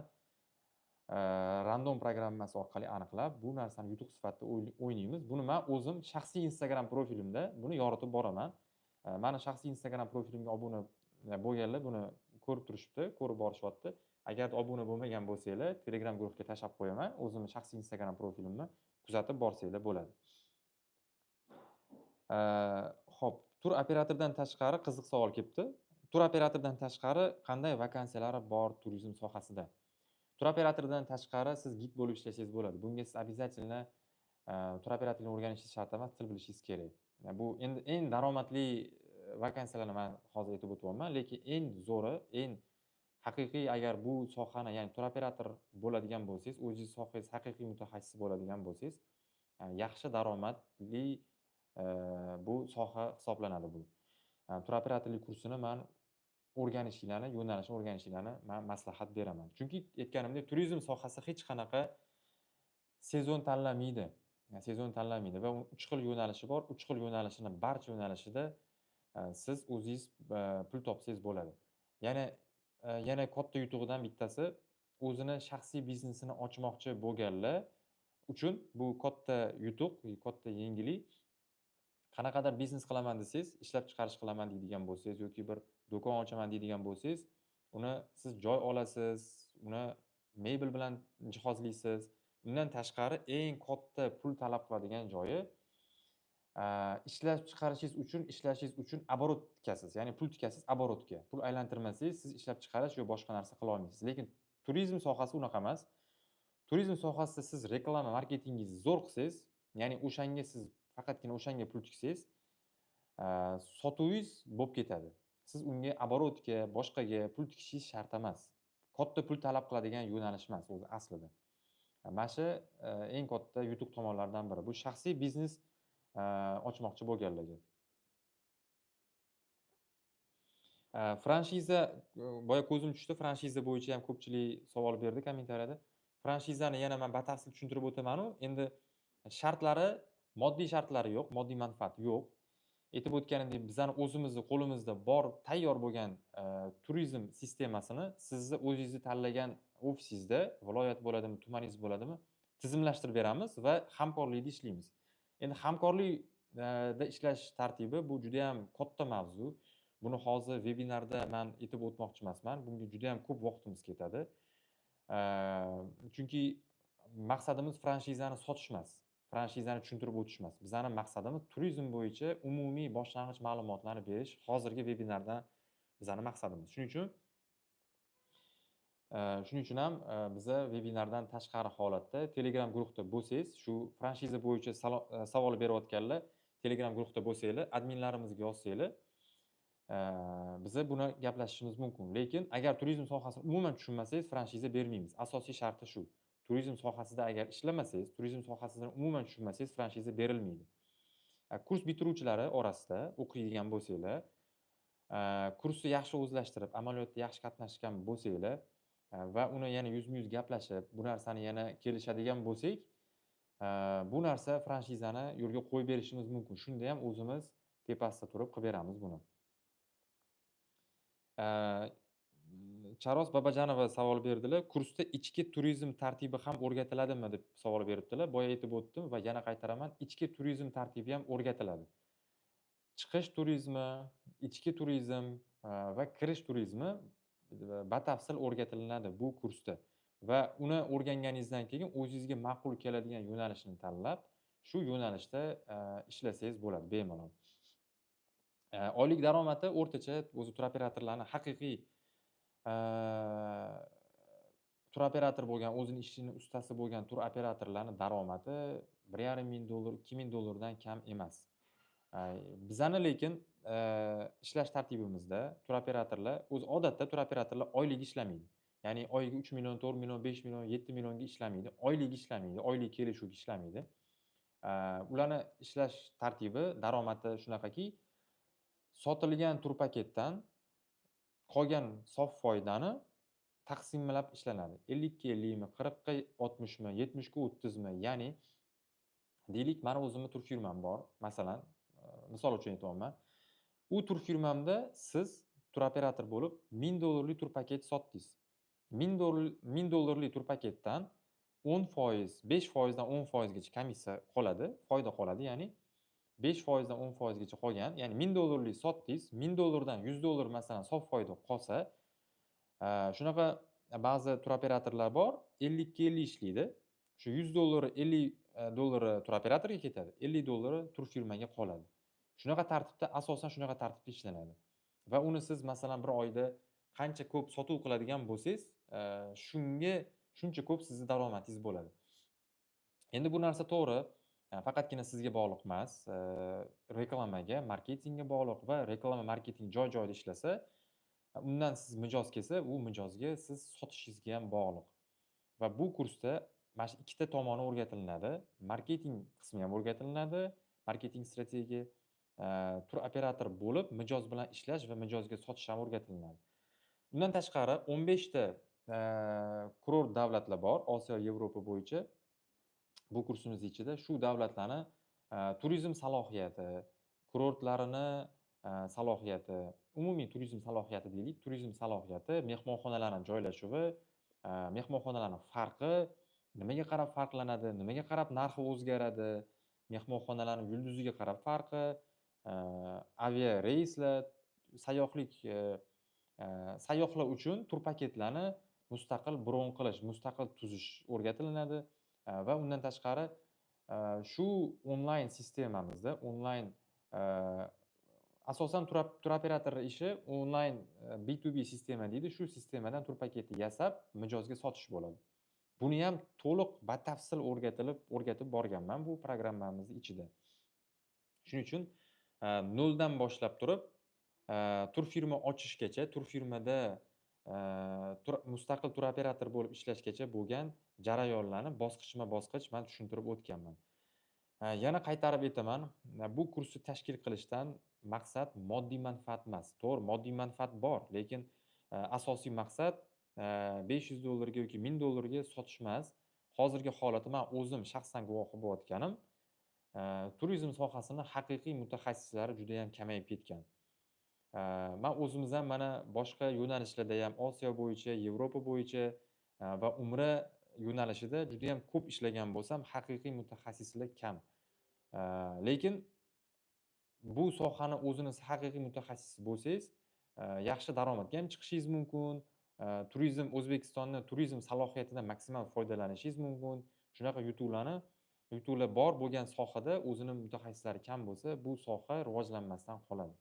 random programmasi orqali aniqlab, bu narsani yutuq sifatida o'ynaymiz. Buni men o'zim shaxsiy Instagram profilimda buni yoritib boraman. Meni shaxsiy Instagram profilimga obuna bo'lganlar buni ko'rib turishibdi, ko'rib borishyapti. Agar obuna bo'lmagan bo'lsanglar, Telegram guruhga tashlab qo'yaman. O'zimning shaxsiy Instagram profilimni kuzatib borsanglar bo'ladi. Xo'p, tur operatoridan tashqari qiziq savol kelibdi. Tur operatoridan tashqari qanday vakansiyalar bor turizm sohasida? Tur operatoridan tashqari siz gid bo'lib ishlasangiz bo'ladi. Bunga siz обязательно tur operatorligini o'rganishingiz shart emas, til bilishingiz kerak. Bu endi eng daromadli vakansiyalarni men hozir aytib o'tyapman, lekin eng zo'ri, eng haqiqiy agar bu sohani, ya'ni tur operator bo'ladigan bo'lsangiz, o'zingiz sohangiz haqiqiy mutaxassis bo'ladigan bo'lsangiz, yaxshi daromadli bu soha hisoblanadi bu. Tur operatorlik kursini men o'rganishinglarni, yo'nalishni o'rganishinglarni men maslahat beraman. Chunki aytganimdek, turizm sohasi hech qanaqa sezon tanlamaydi. Sezon tanlamaydi va 3 xil yo'nalishi bor. 3 xil yo'nalishini barcha yo'nalishida siz o'zingiz pul topsangiz bo'ladi. Yana katta yutug'idan bittasi, o'zini shaxsiy biznesini ochmoqchi bo'lganlar uchun bu katta yutuq, katta yengillik. Qanaqadir biznes qilaman desangiz, ishlab chiqarish qilaman deydigan bo'lsangiz yoki bir do'kon ochaman deydigan bo'lsangiz, uni siz joy olasiz, uni mebel bilan jihozlaysiz. Undan tashqari eng katta pul talab qiladigan joyi ishlab chiqarishingiz uchun оборот tikasiz. Ya'ni pul tikasiz oborotga. Pul aylantirmasangiz siz ishlab chiqarish yoki boshqa narsa qila olmaysiz. Lekin turizm sohasi unaqa emas. Turizm sohasida siz reklama marketingingizni zo'r qilsangiz, ya'ni o'shanga siz faqatgina o'shanga pul tiksangiz, sotuvingiz bo'lib ketadi. Siz unga оборотga, boshqaga pul tikishingiz shart emas. Katta pul talab qiladigan yo'nalish emas o'zi aslida. Mana shu eng katta yutuq tomonlaridan biri. Bu shaxsiy biznes ochmoqchi bo'lganlarga. Franshiza boya ko'zim tushdi, franshiza bo'yicha ham ko'pchilik savol berdi kommentariyada. Franshizani yana men batafsil tushuntirib o'taman-u, endi shartlari, moddiy shartlari yo'q, moddiy manfaat yo'q. Aytib o'tganimdek, bizani o'zimizni qo'limizda bor, tayyor bo'lgan turizm sistemasini sizni o'zingizni tanlagan ofisingizda, viloyat bo'ladimi, tumaningiz bo'ladimi, tizimlashtirib beramiz va hamkorlikda ishlaymiz. Endi hamkorlikda ishlash tartibi bu juda ham katta mavzu. Buni hozir vebinarda men aytib o'tmoqchi emasman. Bunga juda ham ko'p vaqtimiz ketadi. Chunki maqsadimiz franshizani sotish emas, franshizani tushuntirib o'tish emas. Bizning maqsadimiz turizm bo'yicha umumiy boshlang'ich ma'lumotlarni berish. Hozirgi vebinardan bizning maqsadimiz. Shuning uchun ham biza vebinardan tashqari holatda Telegram guruhda bo'lsangiz, shu franshiza bo'yicha savol berayotganlar Telegram guruhda bo'lsanglar, adminlarimizga yozsanglar, biza buni gaplashishimiz mumkin. Lekin agar turizm sohasini umuman tushunmasangiz, franshiza bermaymiz. Asosiy sharti shu. Turizm sohasida agar ishlamasangiz, turizm sohasini umuman tushunmasangiz, franshiza berilmaydi. Kurs bitiruvchilari orasida o'qiydigan bo'lsanglar, kursni yaxshi o'zlashtirib, amaliyotda yaxshi qatnashgan bo'lsanglar va uni yana yuzma-yuz gaplashib, bu narsani yana kelishadigan bo'lsak, bu narsa franshizani yo'lga qo'yib berishimiz mumkin. Shunda ham o'zimiz tepasida turib qilib beramiz buni. Charos Babajanova savol berdilar. Kursda ichki turizm tartibi ham o'rgatiladimi deb savol beribdilar. Boya aytib o'tdim va yana qaytaraman, ichki turizm tartibi ham o'rgatiladi. Chiqish turizmi, ichki turizm va kirish turizmi batafsil o'rgatilinadi bu kursda. Va uni o'rganganingizdan keyin o'zingizga ma'qul keladigan yo'nalishni tanlab, shu yo'nalishda ishlasangiz bo'ladi bemalol. Oylik daromadi o'rtacha o'zi turoperatorlarning haqiqiy turoperator bo'lgan, o'zining ishini ustasi bo'lgan turoperatorlarning daromadi $1,500, $2,000 dan kam emas. Bizani lekin ishlash tartibimizda turoperatorlar o'zi odatda turoperatorlar oylik ishlamaydi. Ya'ni oyiga 3 million, 4 million, 5 million, 7 millionga ishlamaydi. Oylik ishlamaydi, oylik kelishuvga ishlamaydi. Ularning ishlash tartibi, daromadi shunaqaki, sotilgan turpaketdan qolgan sof foydani taqsimlab ishlanadi. 50 ga 50 mi, 40 ga 60 mi, 70 ga 30 mi? Ya'ni deylik, meni o'zimning turfirmam bor. Masalan, misol uchun aytyapman. U turfirmamda siz turoperator bo'lib $1000 turpaket sotdingiz. $1000 turpaketdan 10%, 5% dan 10% gacha komissiya qoladi, foyda qoladi, ya'ni 5% dan 10% gacha qolgan, ya'ni $1000 sotdingiz, $1000 dan $100 masalan sof foyda qolsa, shunaqa ba'zi turoperatorlar bor, 50 ga 50 ishlaydi. Shu $100 $50 turoperatorga ketadi, $50 turfirmaga qoladi. Shunaqa tartibda, asosan shunaqa tartibda ishlanadi. Va uni siz masalan bir oyda qancha ko'p sotuv qiladigan bo'lsangiz, shuncha ko'p sizning daromadingiz bo'ladi. Endi bu narsa to'g'ri, faqatgina sizga bog'liq emas, reklamaga, marketingga bog'liq va reklama marketing joy-joyida ishlasa, undan siz mijoz kelsa, u mijozga siz sotishingizga ham bog'liq. Va bu kursda mana shu ikkita tomoni o'rgatilinadi. Marketing qismi ham o'rgatilinadi, marketing strategiya, tur operator bo'lib mijoz bilan ishlash va mijozga sotish ham o'rgatilinadi. Bundan tashqari 15 ta kurort davlatlar bor Osiyo, Yevropa bo'yicha. Bu kursimiz ichida shu davlatlarning turizm salohiyati, kurortlarini salohiyati, umumiy turizm salohiyati deylik, turizm salohiyati, mehmonxonalarning joylashuvi, mehmonxonalarning farqi, nimaga qarab farqlanadi, nimaga qarab narxi o'zgaradi, mehmonxonalarning yulduziga qarab farqi, avia reyslar, sayyohlar uchun turpaketlarni mustaqil bron qilish, mustaqil tuzish o'rgatilinadi. Va undan tashqari shu onlayn sistemamizda, onlayn asosan turoperator ishi onlayn B2B sistema deydi. Shu sistemadan tur paketi yasab, mijozga sotish bo'ladi. Buni ham to'liq batafsil o'rgatib borganman bu programmamizni ichida. Shuning uchun noldan boshlab turib, turfirma ochishgacha, turfirmada mustaqil turoperator bo'lib ishlashgacha bo'lgan jarayonlarni bosqichma-bosqich man tushuntirib o'tganman. Yana qaytarib aytaman, bu kursni tashkil qilishdan maqsad moddiy manfaat emas. To'g'ri, moddiy manfaat bor, lekin asosiy maqsad $500 ga yoki $1000 ga sotish emas. Hozirgi holatda men o'zim shaxsan guvohi bo'layotganim, turizm sohasini haqiqiy mutaxassislari juda ham kamayib ketgan. Men o'zimiz ham mana boshqa yo'nalishlarda ham Osiyo bo'yicha, Yevropa bo'yicha va umra yo'nalishida juda ham ko'p ishlagan bo'lsam, haqiqiy mutaxassislar kam. Lekin bu sohani o'ziniz haqiqiy mutaxassis bo'lsangiz, yaxshi daromadga ham chiqishingiz mumkin. Turizm O'zbekistonni turizm salohiyatidan maksimal foydalanishingiz mumkin. Shunaqa yutuqlar bor bo'lgan sohada o'zini mutaxassislari kam bo'lsa, bu soha rivojlanmasdan qoladi.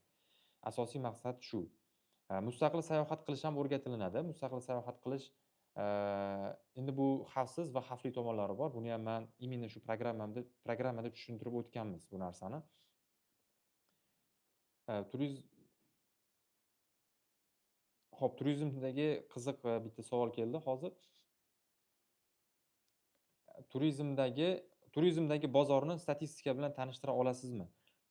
Asosiy maqsad shu. Mustaqil sayohat qilish ham o'rgatilinadi. Mustaqil sayohat qilish endi bu xavfsiz va xavfli tomonlari bor. Buni ham men именно shu programmada tushuntirib o'tganmiz bu narsani. Turizmdagi qiziq bitta savol keldi hozir. Turizmdagi bozorni statistika bilan tanishtira olasizmi?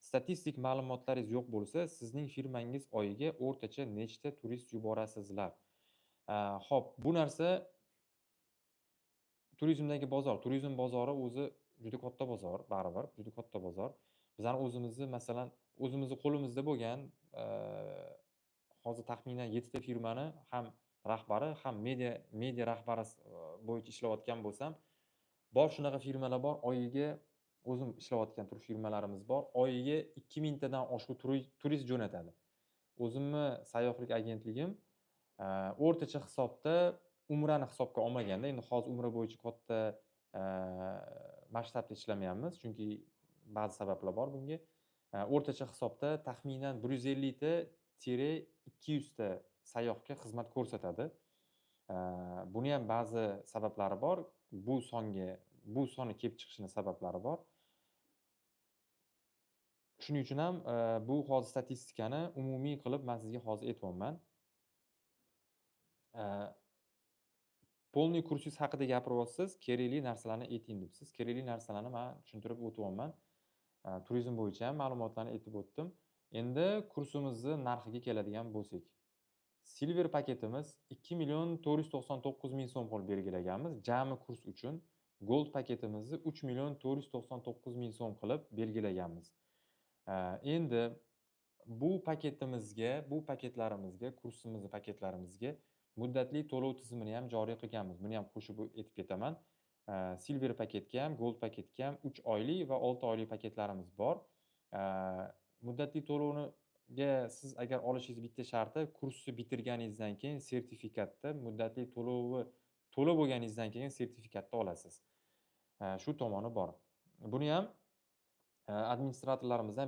Statistik ma'lumotlaringiz yo'q bo'lsa, sizning firmangiz oyiga o'rtacha nechta turist yuborasizlar? Xo'p, bu narsa turizmdagi bozor. Turizm bozori o'zi juda katta bozor, baribir, juda katta bozor. Bizning o'zimizni, masalan, o'zimizni qo'limizda bo'lgan hozir taxminan 7 ta firmani ham rahbari, ham media rahbari bo'yicha ishlayotgan bo'lsam, bor shunaqa firmalar bor, oyiga o'zim ishlayotgan tur firmalarimiz bor, oyiga 2000 tadan oshiq turist jo'natadi. O'zimni sayyohlik agentligim o'rtacha hisobda umrani hisobga olmaganda, endi hozir umra bo'yicha katta masshtabda ishlamayapmiz, chunki ba'zi sabablar bor bunga. O'rtacha hisobda taxminan 150 ta 200 ta sayyohga xizmat ko'rsatadi. Buni ham ba'zi sabablari bor. Bu soni kelib chiqishining sabablari bor. Shuning uchun ham bu hozir statistikani umumiy qilib men sizga hozir aytayapman. Polniy kursingiz haqida gapiryapsiz, kerakli narsalarni ayting debsiz. Kerakli narsalarni men tushuntirib o'tyapman. Turizm bo'yicha ham ma'lumotlarni aytib o'tdim. Endi kursimizni narxiga keladigan bo'lsak. Silver paketimiz 2.499.000 so'm qilib belgilaganmiz jami kurs uchun. Gold paketimizni 3.499.000 so'm qilib belgilaganmiz. Endi bu paketlarimizga, kursimizni paketlarimizga muddatli to'lov tizimini ham joriy qilganmiz. Buni ham qo'shib aytib ketaman. Silver paketga ham, Gold paketga ham 3 oylik va 6 oylik paketlarimiz bor. Muddatli to'lovga siz agar olishingiz bitta sharti, kursni bitirganingizdan keyin sertifikatda, muddatli to'lab bo'lganingizdan keyin sertifikatni olasiz. Shu tomoni bor. Buni ham administratorlarimizdan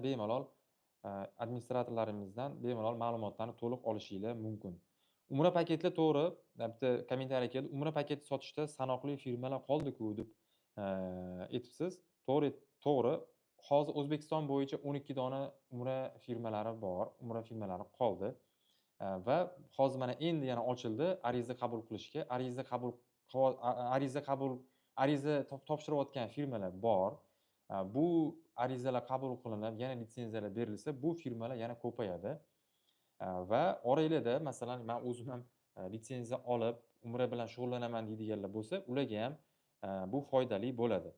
bemalol ma'lumotlarni to'liq olishingiz mumkin. Umra paketlar to'g'ri, bitta kommentariy keldi. Umra paketi sotishda sanoqli firmalar qoldi-ku deb aytibsiz. To'g'ri. Hozir O'zbekiston bo'yicha 12 dona umra firmalari bor, umra firmalari qoldi. Va hozir mana endi yana ochildi ariza qabul qilishga. Ariza topshirayotgan firmalar bor. Bu arizalar qabul qilinib, yana litsenziyalar berilsa, bu firmalar yana ko'payadi. Va oranglarda, masalan, men o'zim ham litsenziya olib, umra bilan shug'ullanaman deydiganlar bo'lsa, ularga ham bu foydali bo'ladi.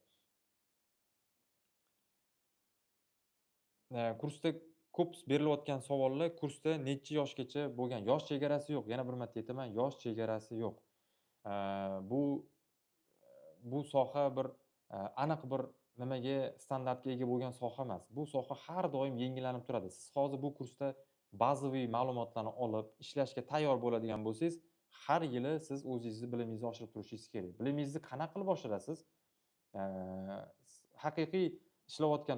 Kursda ko'p berilayotgan savollar, kursda necha yoshgacha bo'lgan? Yosh chegarasi yo'q. Yana bir marta aytaman, yosh chegarasi yo'q. Bu soha bir aniq bir nimaga standartga ega bo'lgan soha emas. Bu soha har doim yangilanib turadi. Siz hozir bu kursda bazaviy ma'lumotlarni olib, ishlashga tayyor bo'ladigan bo'lsangiz, har yili siz o'zingizni bilimingizni oshirib turishingiz kerak. Bilimingizni qanaqa qilib oshirasiz? Haqiqiy ishlayotgan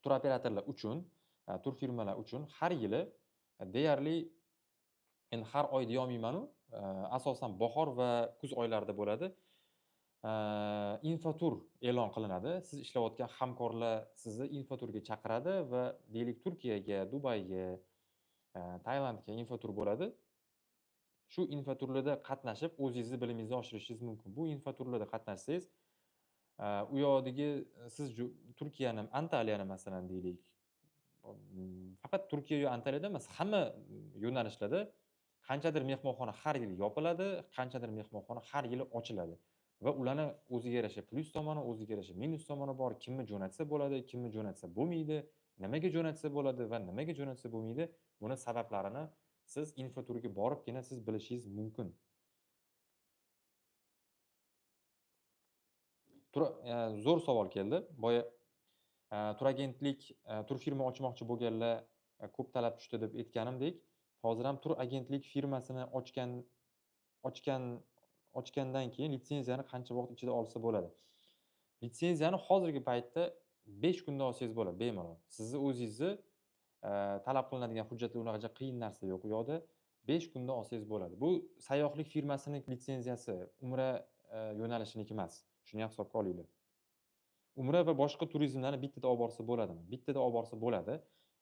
turoperatorlar uchun turfirmalar uchun har yili deyarli endi har oy deyolmaymanu, asosan bahor va kuz oylarida bo'ladi. Infotur e'lon qilinadi. Siz ishlayotgan hamkorlar sizni infoturga chaqiradi va deylik Turkiyaga, Dubayga, Tailandga infotur bo'ladi. Shu infoturlarda qatnashib, o'zingizni bilimingizni oshirishingiz mumkin. Bu infoturlarda qatnashsangiz, u yoqdagi siz Turkiyani, Antaliyani masalan deylik, faqat Turkiya yo Antaliyada emas, hamma yo'nalishlarda qanchadir mehmonxona har yili yopiladi, qanchadir mehmonxona har yili ochiladi va ularni o'ziga yarasha plyus tomoni, o'ziga yarasha minus tomoni bor. Kimni jo'natsa bo'ladi, kimni jo'natsa bo'lmaydi, nimaga jo'natsa bo'ladi va nimaga jo'natsa bo'lmaydi, buni sabablarini siz infoturga boribgina siz bilishingiz mumkin. Zo'r savol keldi. Boya turagentlik, turfirma ochmoqchi bo'lganlar ko'p talab tushdi deb aytganimdek, hozir ham turagentlik firmasini ochgan ochgandan keyin litsenziyani qancha vaqt ichida olsa bo'ladi? Litsenziyani hozirgi paytda 5 kunda olsangiz bo'ladi bemalol. Sizni o'zingizni talab qilinadigan hujjatlar unaqa qiyin narsa yo'q u yoqda. 5 kunda olsangiz bo'ladi. Bu sayyohlik firmasining litsenziyasi, Umra yo'nalishiniki emas. Shuni ham hisobga olinglar. Umra va boshqa turizmlarni bittada olib borsa bo'ladimi? Bittada olib borsa bo'ladi.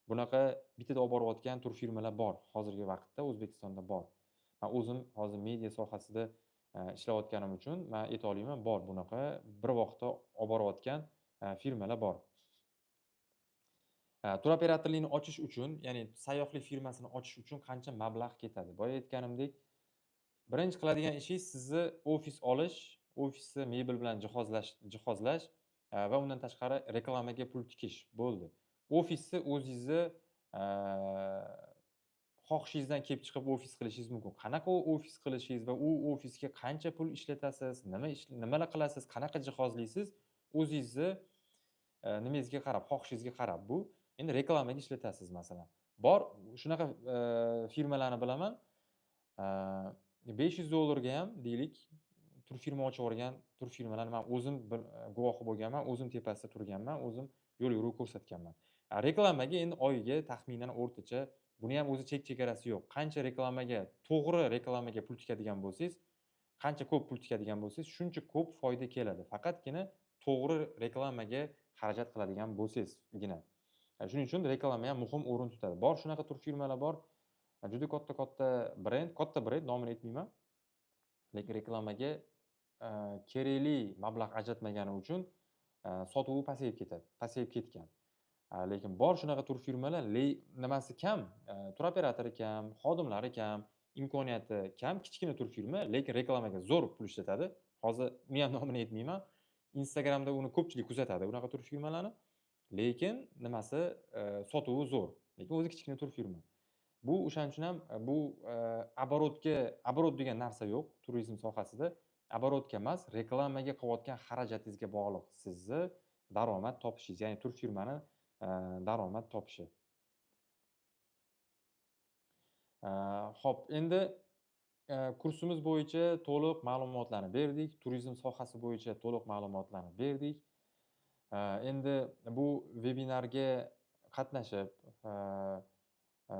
Bunaqa bittada olib borayotgan turfirmalar bor. Hozirgi vaqtda O'zbekistonda bor. Men o'zim hozir media sohasida ishlayotganim uchun men ayta olaman, bor bunaqa bir vaqtda olib borayotgan firmalar bor. Turoperatorlikni ochish uchun, ya'ni sayyohlik firmasini ochish uchun qancha mablag' ketadi? Boya aytganimdek, birinchi qiladigan ishingiz sizni ofis olish, ofisni mebel bilan jihozlash va undan tashqari reklamaga pul tikish bo'ldi. Ofisni o'zingizni xohishingizdan kelib chiqib ofis qilishingiz mumkin. Qanaqa ofis qilishingiz va u ofisga qancha pul ishlatasiz, nimalar qilasiz, qanaqa jihozlaysiz, o'zingizni nimangizga qarab, xohishingizga qarab bu. Endi reklamaga ishlatasiz masalan. Bor shunaqa firmalarni bilaman. $500 ga ham deylik turfirma ochib yuborgan turfirmalarni men o'zim guvohi bo'lganman, o'zim tepasida turganman, o'zim yo'l yo'riq ko'rsatganman. Reklamaga endi oyiga taxminan o'rtacha, buni ham o'zi chegarasi yo'q. Qancha reklamaga, to'g'ri reklamaga pul tikadigan bo'lsangiz, qancha ko'p pul tikadigan bo'lsangiz, shuncha ko'p foyda keladi. Faqatgina to'g'ri reklamaga xarajat qiladigan bo'lsangizgina. Shuning uchun reklama ham muhim o'rin tutadi. Bor shunaqa turfirmalar bor. Juda katta brend nomini aytmayman. Lekin reklamaga kerakli mablag' ajratmagani uchun sotuvi pasayib ketgan. Lekin bor shunaqa turfirmalar, nimasi kam, turoperatori kam, xodimlari kam, imkoniyati kam, kichkina turfirma, lekin reklamaga zo'r pul ishlatadi. Hozir men ham nomini aytmayman. Instagramda uni ko'pchilik kuzatadi unaqa turfirmalarni. Lekin nimasi sotuvi zo'r. Lekin o'zi kichkina turfirma. Bu o'shaning uchun ham bu оборот degan narsa yo'q turizm sohasida. Оборотga emas, reklamaga qilayotgan xarajatingizga bog'liq sizni daromad topishingiz, ya'ni turfirmani daromad topishi. Xo'p, endi kursimiz bo'yicha to'liq ma'lumotlarni berdik, turizm sohasi bo'yicha to'liq ma'lumotlarni berdik. Endi bu vebinarga qatnashib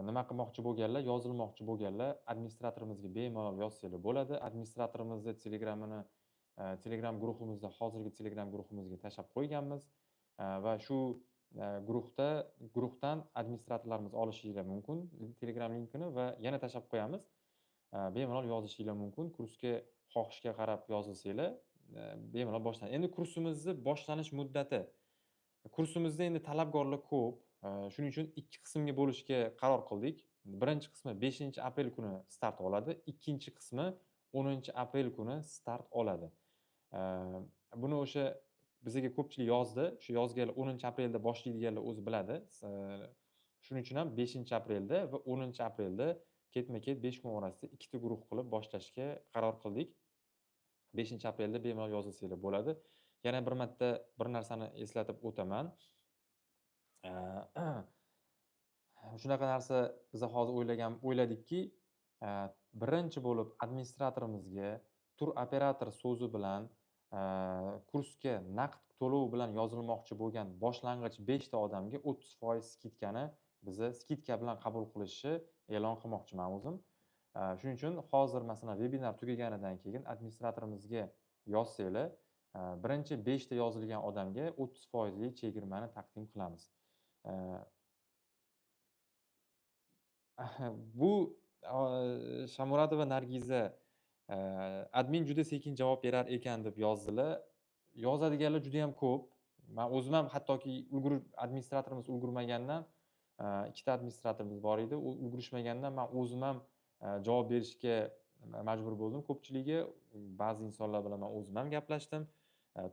nima qilmoqchi bo'lganlar, yozilmoqchi bo'lganlar administratorimizga bemalol yozsanglar bo'ladi. Administratorimizni Telegram guruhimizda, hozirgi Telegram guruhimizga tashlab qo'yganmiz va shu guruhdan administratorlarimiz olishingiz mumkin Telegram linkini va yana tashlab qo'yamiz. Bemalol yozishingiz mumkin. Kursga xohishga qarab yozilsanglar bemalol boshlanadi. Endi kursimizni boshlanish muddati. Kursimizda endi talabgorlar ko'p. Shuning uchun 2 qismga bo'lishga qaror qildik. Birinchi qismi 5-aprel kuni start oladi, ikkinchi qismi 10-aprel kuni start oladi. Buni o'sha bizga ko'pchilik yozdi. Shu yozganlar 10-aprelda boshlaydiganlar o'zi biladi. Shuning uchun ham 5-aprelda va 10-aprelda ketma-ket 5 kun orasida ikkita guruh qilib boshlashga qaror qildik. 5-aprelda bemalol yozilsanglar bo'ladi. Yana bir marta bir narsani eslatib o'taman. Shunaqa narsa biz hozir o'yladikki, birinchi bo'lib administratorimizga tur operator so'zi bilan kursga naqd to'lov bilan yozilmoqchi bo'lgan boshlang'ich 5 ta odamga 30% skidkani bizni skidka bilan qabul qilishni e'lon qilmoqchiman o'zim. Shuning uchun hozir masalan vebinar tugaganidan keyin administratorimizga yozsanglar, birinchi 5 ta yozilgan odamga 30% chegirmani taqdim qilamiz. Bu Shamuratova va Nargiza admin juda sekin javob berar ekan deb yozdilar. Yozadiganlar juda ham ko'p. Men o'zim ham hattoki administratorimiz ulgurmagandan, ikkita administratorimiz bor edi. U ulgurishmagandan men o'zim ham javob berishga majbur bo'ldim ko'pchiligiga. Ba'zi insonlar bilan men o'zim ham gaplashdim.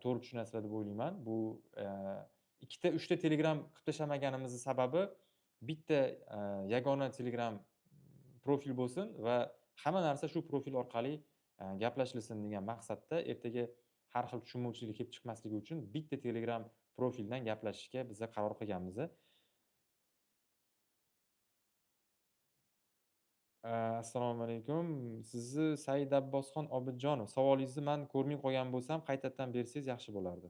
To'g'ri tushunasizlar deb o'ylayman. Bu ikkita, uchta Telegram qilib tashlamaganimizning sababi bitta yagona Telegram profil bo'lsin va hamma narsa shu profil orqali gaplashilsin degan maqsadda ertaga har xil tushunmovchilik kelib chiqmasligi uchun bitta Telegram profildan gaplashishga biz qaror qilganmiz. Assalomu alaykum. Sizni Said Abbosxon Obidjonov. Savolingizni men ko'rmay qolgan bo'lsam, qaytadan bersangiz yaxshi bo'lardi.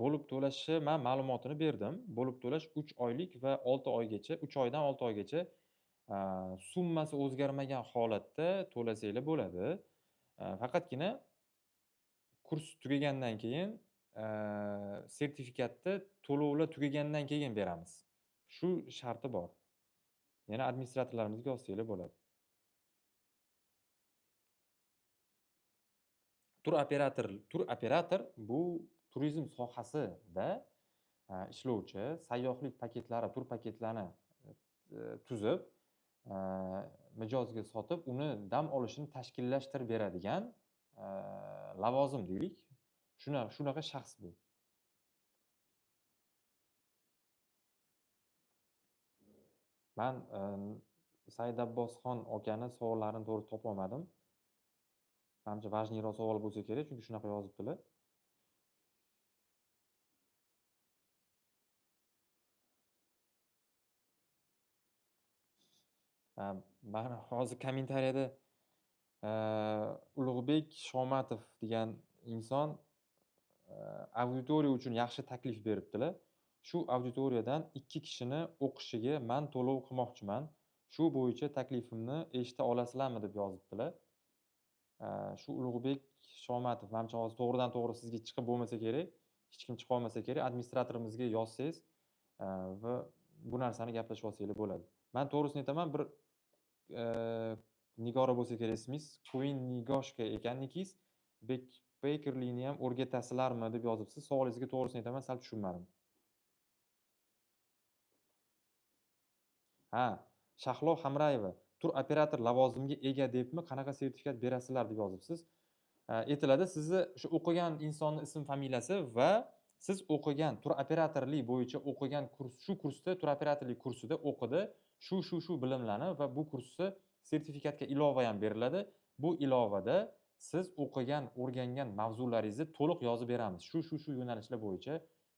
Bo'lib to'lashi men ma'lumotini berdim. Bo'lib to'lash 3 oylik va 6 oygacha, 3 oydan 6 oygacha summasi o'zgarmagan holatda to'lasanglar bo'ladi. Faqatgina kurs tugagandan keyin sertifikatni to'lovlar tugagandan keyin beramiz. Shu sharti bor. Yana administratorlarimizga yozsanglar bo'ladi. Tur operator bu turizm sohasida ishlovchi sayyohlik paketlari, tur paketlarini tuzib, mijozga sotib, uni dam olishini tashkillashtirib beradigan lavozim deylik. Shunaqa shaxs bu. Men Said Abbosxon akani savollarini to'g'ri topa olmadim. Menimcha vajniyroq savol bo'lsa kerak, chunki shunaqa yozibdilar. Men hozir kommentariyada Ulug'bek Shomatov degan inson auditoriya uchun yaxshi taklif beribdilar. Shu auditoriyadan 2 kishini o'qishiga men to'lov qilmoqchiman. Shu bo'yicha taklifimni eshita olasizlarmi deb yozibdilar. Shu Ulug'bek Shomatov, menimcha hozir to'g'ridan to'g'ri sizga chiqib bo'lmasa kerak, hech kim chiqa olmasa kerak, administratorimizga yozsangiz va bu narsani gaplashib olsanglar bo'ladi. Men to'g'risini aytaman, bir Nigora bo'lsa kerak ismingiz, Queen Nigoshka ekanligingiz, Bakerlyni ham o'rgatasizlarmi deb yozibsiz. Savolingizga to'g'risini aytaman, sal tushunmadim. Shahlo Hamrayeva, tur operator lavozimiga ega debmi, qanaqa sertifikat berasizlar deb yozibsiz. Aytiladi, sizni shu o'qigan insonning ism familiyasi va siz o'qigan tur operatorlik bo'yicha o'qigan kurs, shu kursda tur operatorlik kursida o'qidi, shu bilimlarni va bu kursni sertifikatga ilova ham beriladi. Bu ilovada siz o'qigan, o'rgangan mavzularingizni to'liq yozib beramiz. Shu yo'nalishlar bo'yicha,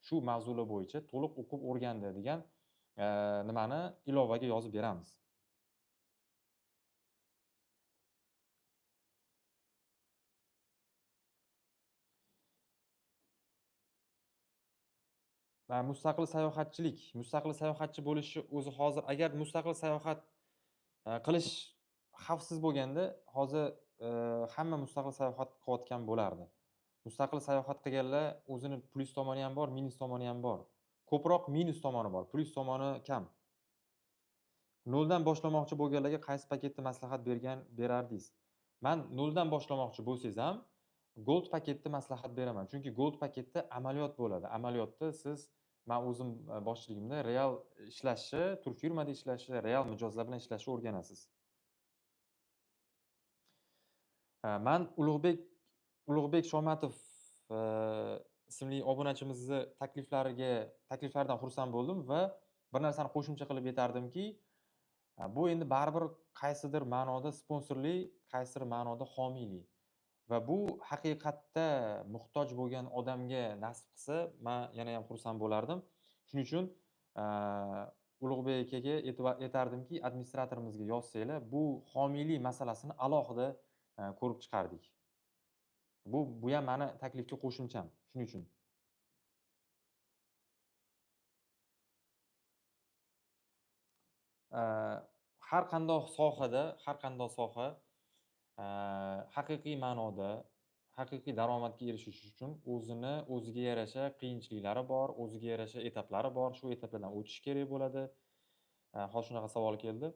shu mavzular bo'yicha to'liq o'qib o'rgandi degan nimani ilovaga yozib beramiz. Mustaqil sayohatchi bo'lishi o'zi hozir agar mustaqil sayohat qilish xavfsiz bo'lganda, hozir hamma mustaqil sayohat qilayotgan bo'lardi. Mustaqil sayohat qilganlar o'zini plyus tomoni ham bor, minus tomoni ham bor. Ko'proq minus tomoni bor, plyus tomoni kam. Noldan boshlamoqchi bo'lganlarga qaysi paketni maslahat berardingiz? Men noldan boshlamoqchi bo'lsangiz ham Gold paketni maslahat beraman. Chunki Gold paketda amaliyot bo'ladi. Amaliyotda siz, men o'zim boshchiligimda real ishlashni, turfirmada ishlashni, real mijozlar bilan ishlashni o'rganasiz. Men Ulug'bek Shomatov ismli obunachimizni takliflaridan xursand bo'ldim va bir narsani qo'shimcha qilib aytardimki, bu endi baribir qaysidir ma'noda sponsorlik, qaysidir ma'noda homiylik. Va bu haqiqatda muhtoj bo'lgan odamga nasib qilsa, men yana ham xursand bo'lardim. Shuning uchun Ulug'bek akaga aytardimki, administratorimizga yozsanglar, bu homiylik masalasini alohida ko'rib chiqardik. Bu ham mani taklifga qo'shimcham. Shuning uchun. Äh, har qandoq soha haqiqiy ma'noda, haqiqiy daromadga erishish uchun o'ziga yarasha qiyinchiliklari bor, o'ziga yarasha etaplari bor. Shu etaplardan o'tish kerak bo'ladi. Hozir shunaqa savol keldi.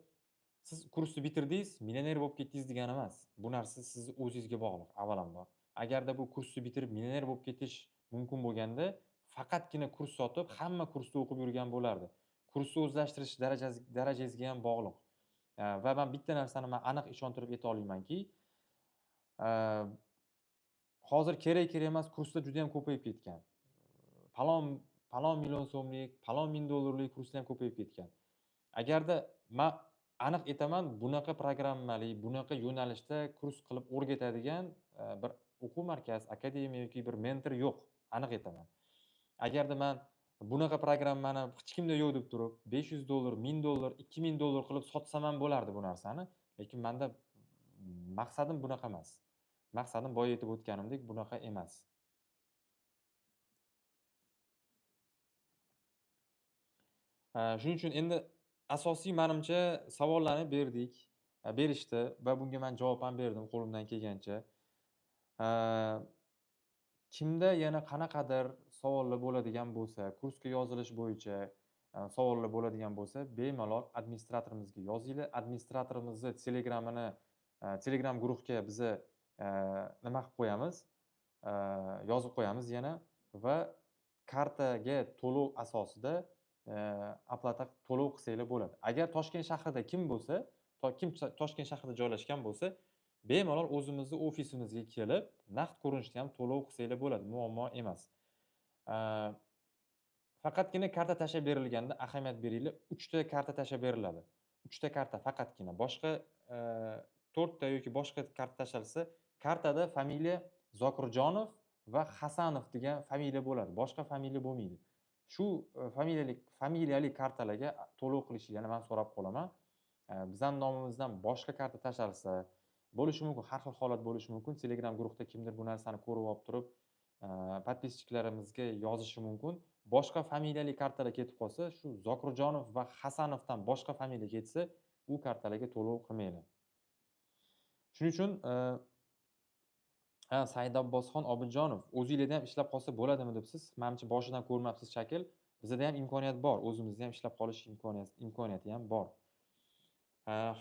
Siz kursni bitirdingiz, millioner bo'lib ketdingiz degani emas. Bu narsa sizni o'zingizga bog'liq, avvalambor. Agarda bu kursni bitirib millioner bo'lib ketish mumkin bo'lganda, faqatgina kurs sotib, hamma kursda o'qib yurgan bo'lardi. Kursni o'zlashtirish darajangizga ham bog'liq. Va men bitta narsani aniq ishontirib ayta olamanki, hozir kerak emas kurslar juda ham ko'payib ketgan. Palon palon million so'mlik, palon ming dollarlik kurslar ham ko'payib ketgan. Agarda men aniq aytaman, bunaqa programmali, bunaqa yo'nalishda kurs qilib o'rgatadigan bir o'quv markazi, akademiya yoki bir mentor yo'q, aniq aytaman. Agarda men bunaqa programmani hech kimda yo'q deb turib, $500, $1000, $2000 qilib sotsam ham bo'lardi bu narsani. Lekin menda maqsadim bunaqa emas. Maqsadim boya aytib o'tganimdek bunaqa emas. Shuning uchun endi asosiy menimcha savollarni berdik, berishdi va bunga men javob ham berdim qo'limdan kelgancha. Kimda yana qanaqadir savollar bo'ladigan bo'lsa, kursga yozilish bo'yicha savollar bo'ladigan bo'lsa, bemalol administratorimizga yozinglar. Administratorimizni Telegramini, Telegram guruhga biza nima qilib qo'yamiz, yozib qo'yamiz yana va kartaga to'lov asosida oplata to'lov qilsanglar bo'ladi. Agar Toshkent shahrida kim bo'lsa, kim Toshkent shahrida joylashgan bo'lsa, bemalol o'zimizni ofisimizga kelib, naqd ko'rinishda ham to'lov qilsanglar bo'ladi, muammo emas. Faqatgina karta tashlab berilganda ahamiyat beringlar, 3 ta karta tashlab beriladi. 3 ta karta faqatgina. Boshqa 4 ta yoki boshqa karta tashlalsa, kartada familiya Zokirjonov va Hasanov degan familiya bo'ladi. Boshqa familiya bo'lmaydi. Shu familiyali kartalarga to'lov qilishingizni men so'rab qolaman. Bizning nomimizdan boshqa karta tashlalsa, bo'lishi mumkin, har xil holat bo'lishi mumkin. Telegram guruhda kimdir bu narsani ko'rib olib turib, podpischiklarimizga yozishi mumkin. Boshqa familiyali kartalar ketib qolsa, shu Zokirjonov va Hasanovdan boshqa familiya ketsa, u kartalarga to'lov qilmanglar. Shuning uchun Said Abbosxon Obidjonov, o'zingizda ham ishlab qolsa bo'ladimi debsiz? Menimcha boshidan ko'rmabsiz shakl. Bizda ham imkoniyat bor, o'zimizda ham ishlab qolish imkoniyati ham bor.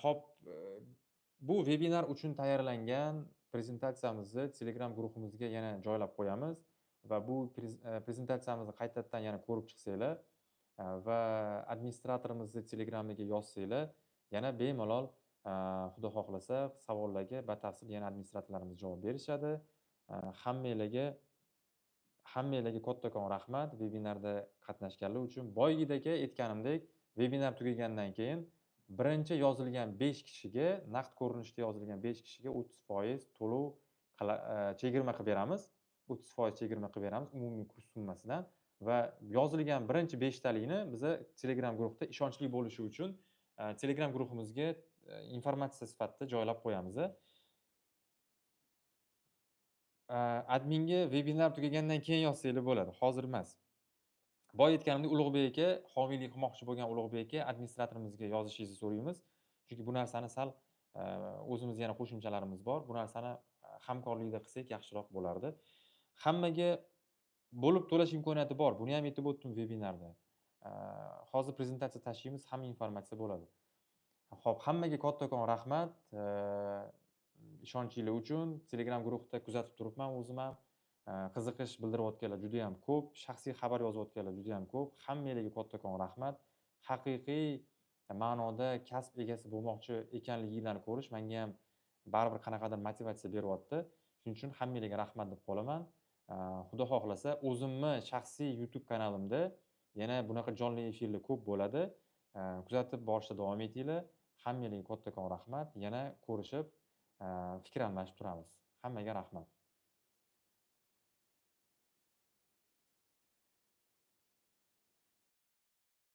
Xo'p, bu vebinar uchun tayyorlangan prezentatsiyamizni Telegram guruhimizga yana joylab qo'yamiz va bu prezentatsiyamizni qaytadan yana ko'rib chiqsanglar va administratorimizni Telegramiga yozsanglar, yana bemalol Xudo xohlasa savollarga batafsil yana administratorlarimiz javob berishadi. Hammanglarga kattakon rahmat vebinarda qatnashganlar uchun. Boyagidagi aytganimdek, vebinar tugagandan keyin birinchi yozilgan 5 kishiga, naqd ko'rinishda yozilgan 5 kishiga 30% to'lov chegirma qilib beramiz. 30% chegirma qilib beramiz umumiy kurs summasidan va yozilgan birinchi 5 talikni biza Telegram guruhda ishonchli bo'lishi uchun Telegram guruhimizga informatsiya sifatida joylab qo'yamiz. Adminga vebinar tugagandan keyin yozsanglar bo'ladi, hozir emas. Boya aytganimdek, Ulug'bek aka, homiylik qilmoqchi bo'lgan Ulug'bek aka administratorimizga yozishingizni so'raymiz. Chunki bu narsani sal o'zimiz yana qo'shimchalarimiz bor. Bu narsani hamkorlikda qilsak yaxshiroq bo'lardi. Hammaga bo'lib to'lash imkoniyati bor. Buni ham aytib o'tdim vebinarda. Hozir prezentatsiya tashlaymiz, hamma informatsiya bo'ladi. Xo'p, hammaga kattakon rahmat. Ishonchingiz uchun Telegram guruhida kuzatib turibman o'zim ham. Qiziqish bildirayotganlar juda ham ko'p, shaxsiy xabar yozayotganlar juda ham ko'p. Hammanglarga kattakon rahmat. Haqiqiy ma'noda kasb egasi bo'lmoqchi ekanliginglarni ko'rish menga ham baribir qanaqadir motivatsiya beryapti. Shuning uchun hammanglarga rahmat deb qolaman. Xudo xohlasa o'zimni shaxsiy YouTube kanalimda yana bunaqa jonli efirlar ko'p bo'ladi. Kuzatib borishda davom etinglar. Hammanglarga kattakon rahmat. Yana ko'rishib, fikr almashib turamiz. Hammaga rahmat.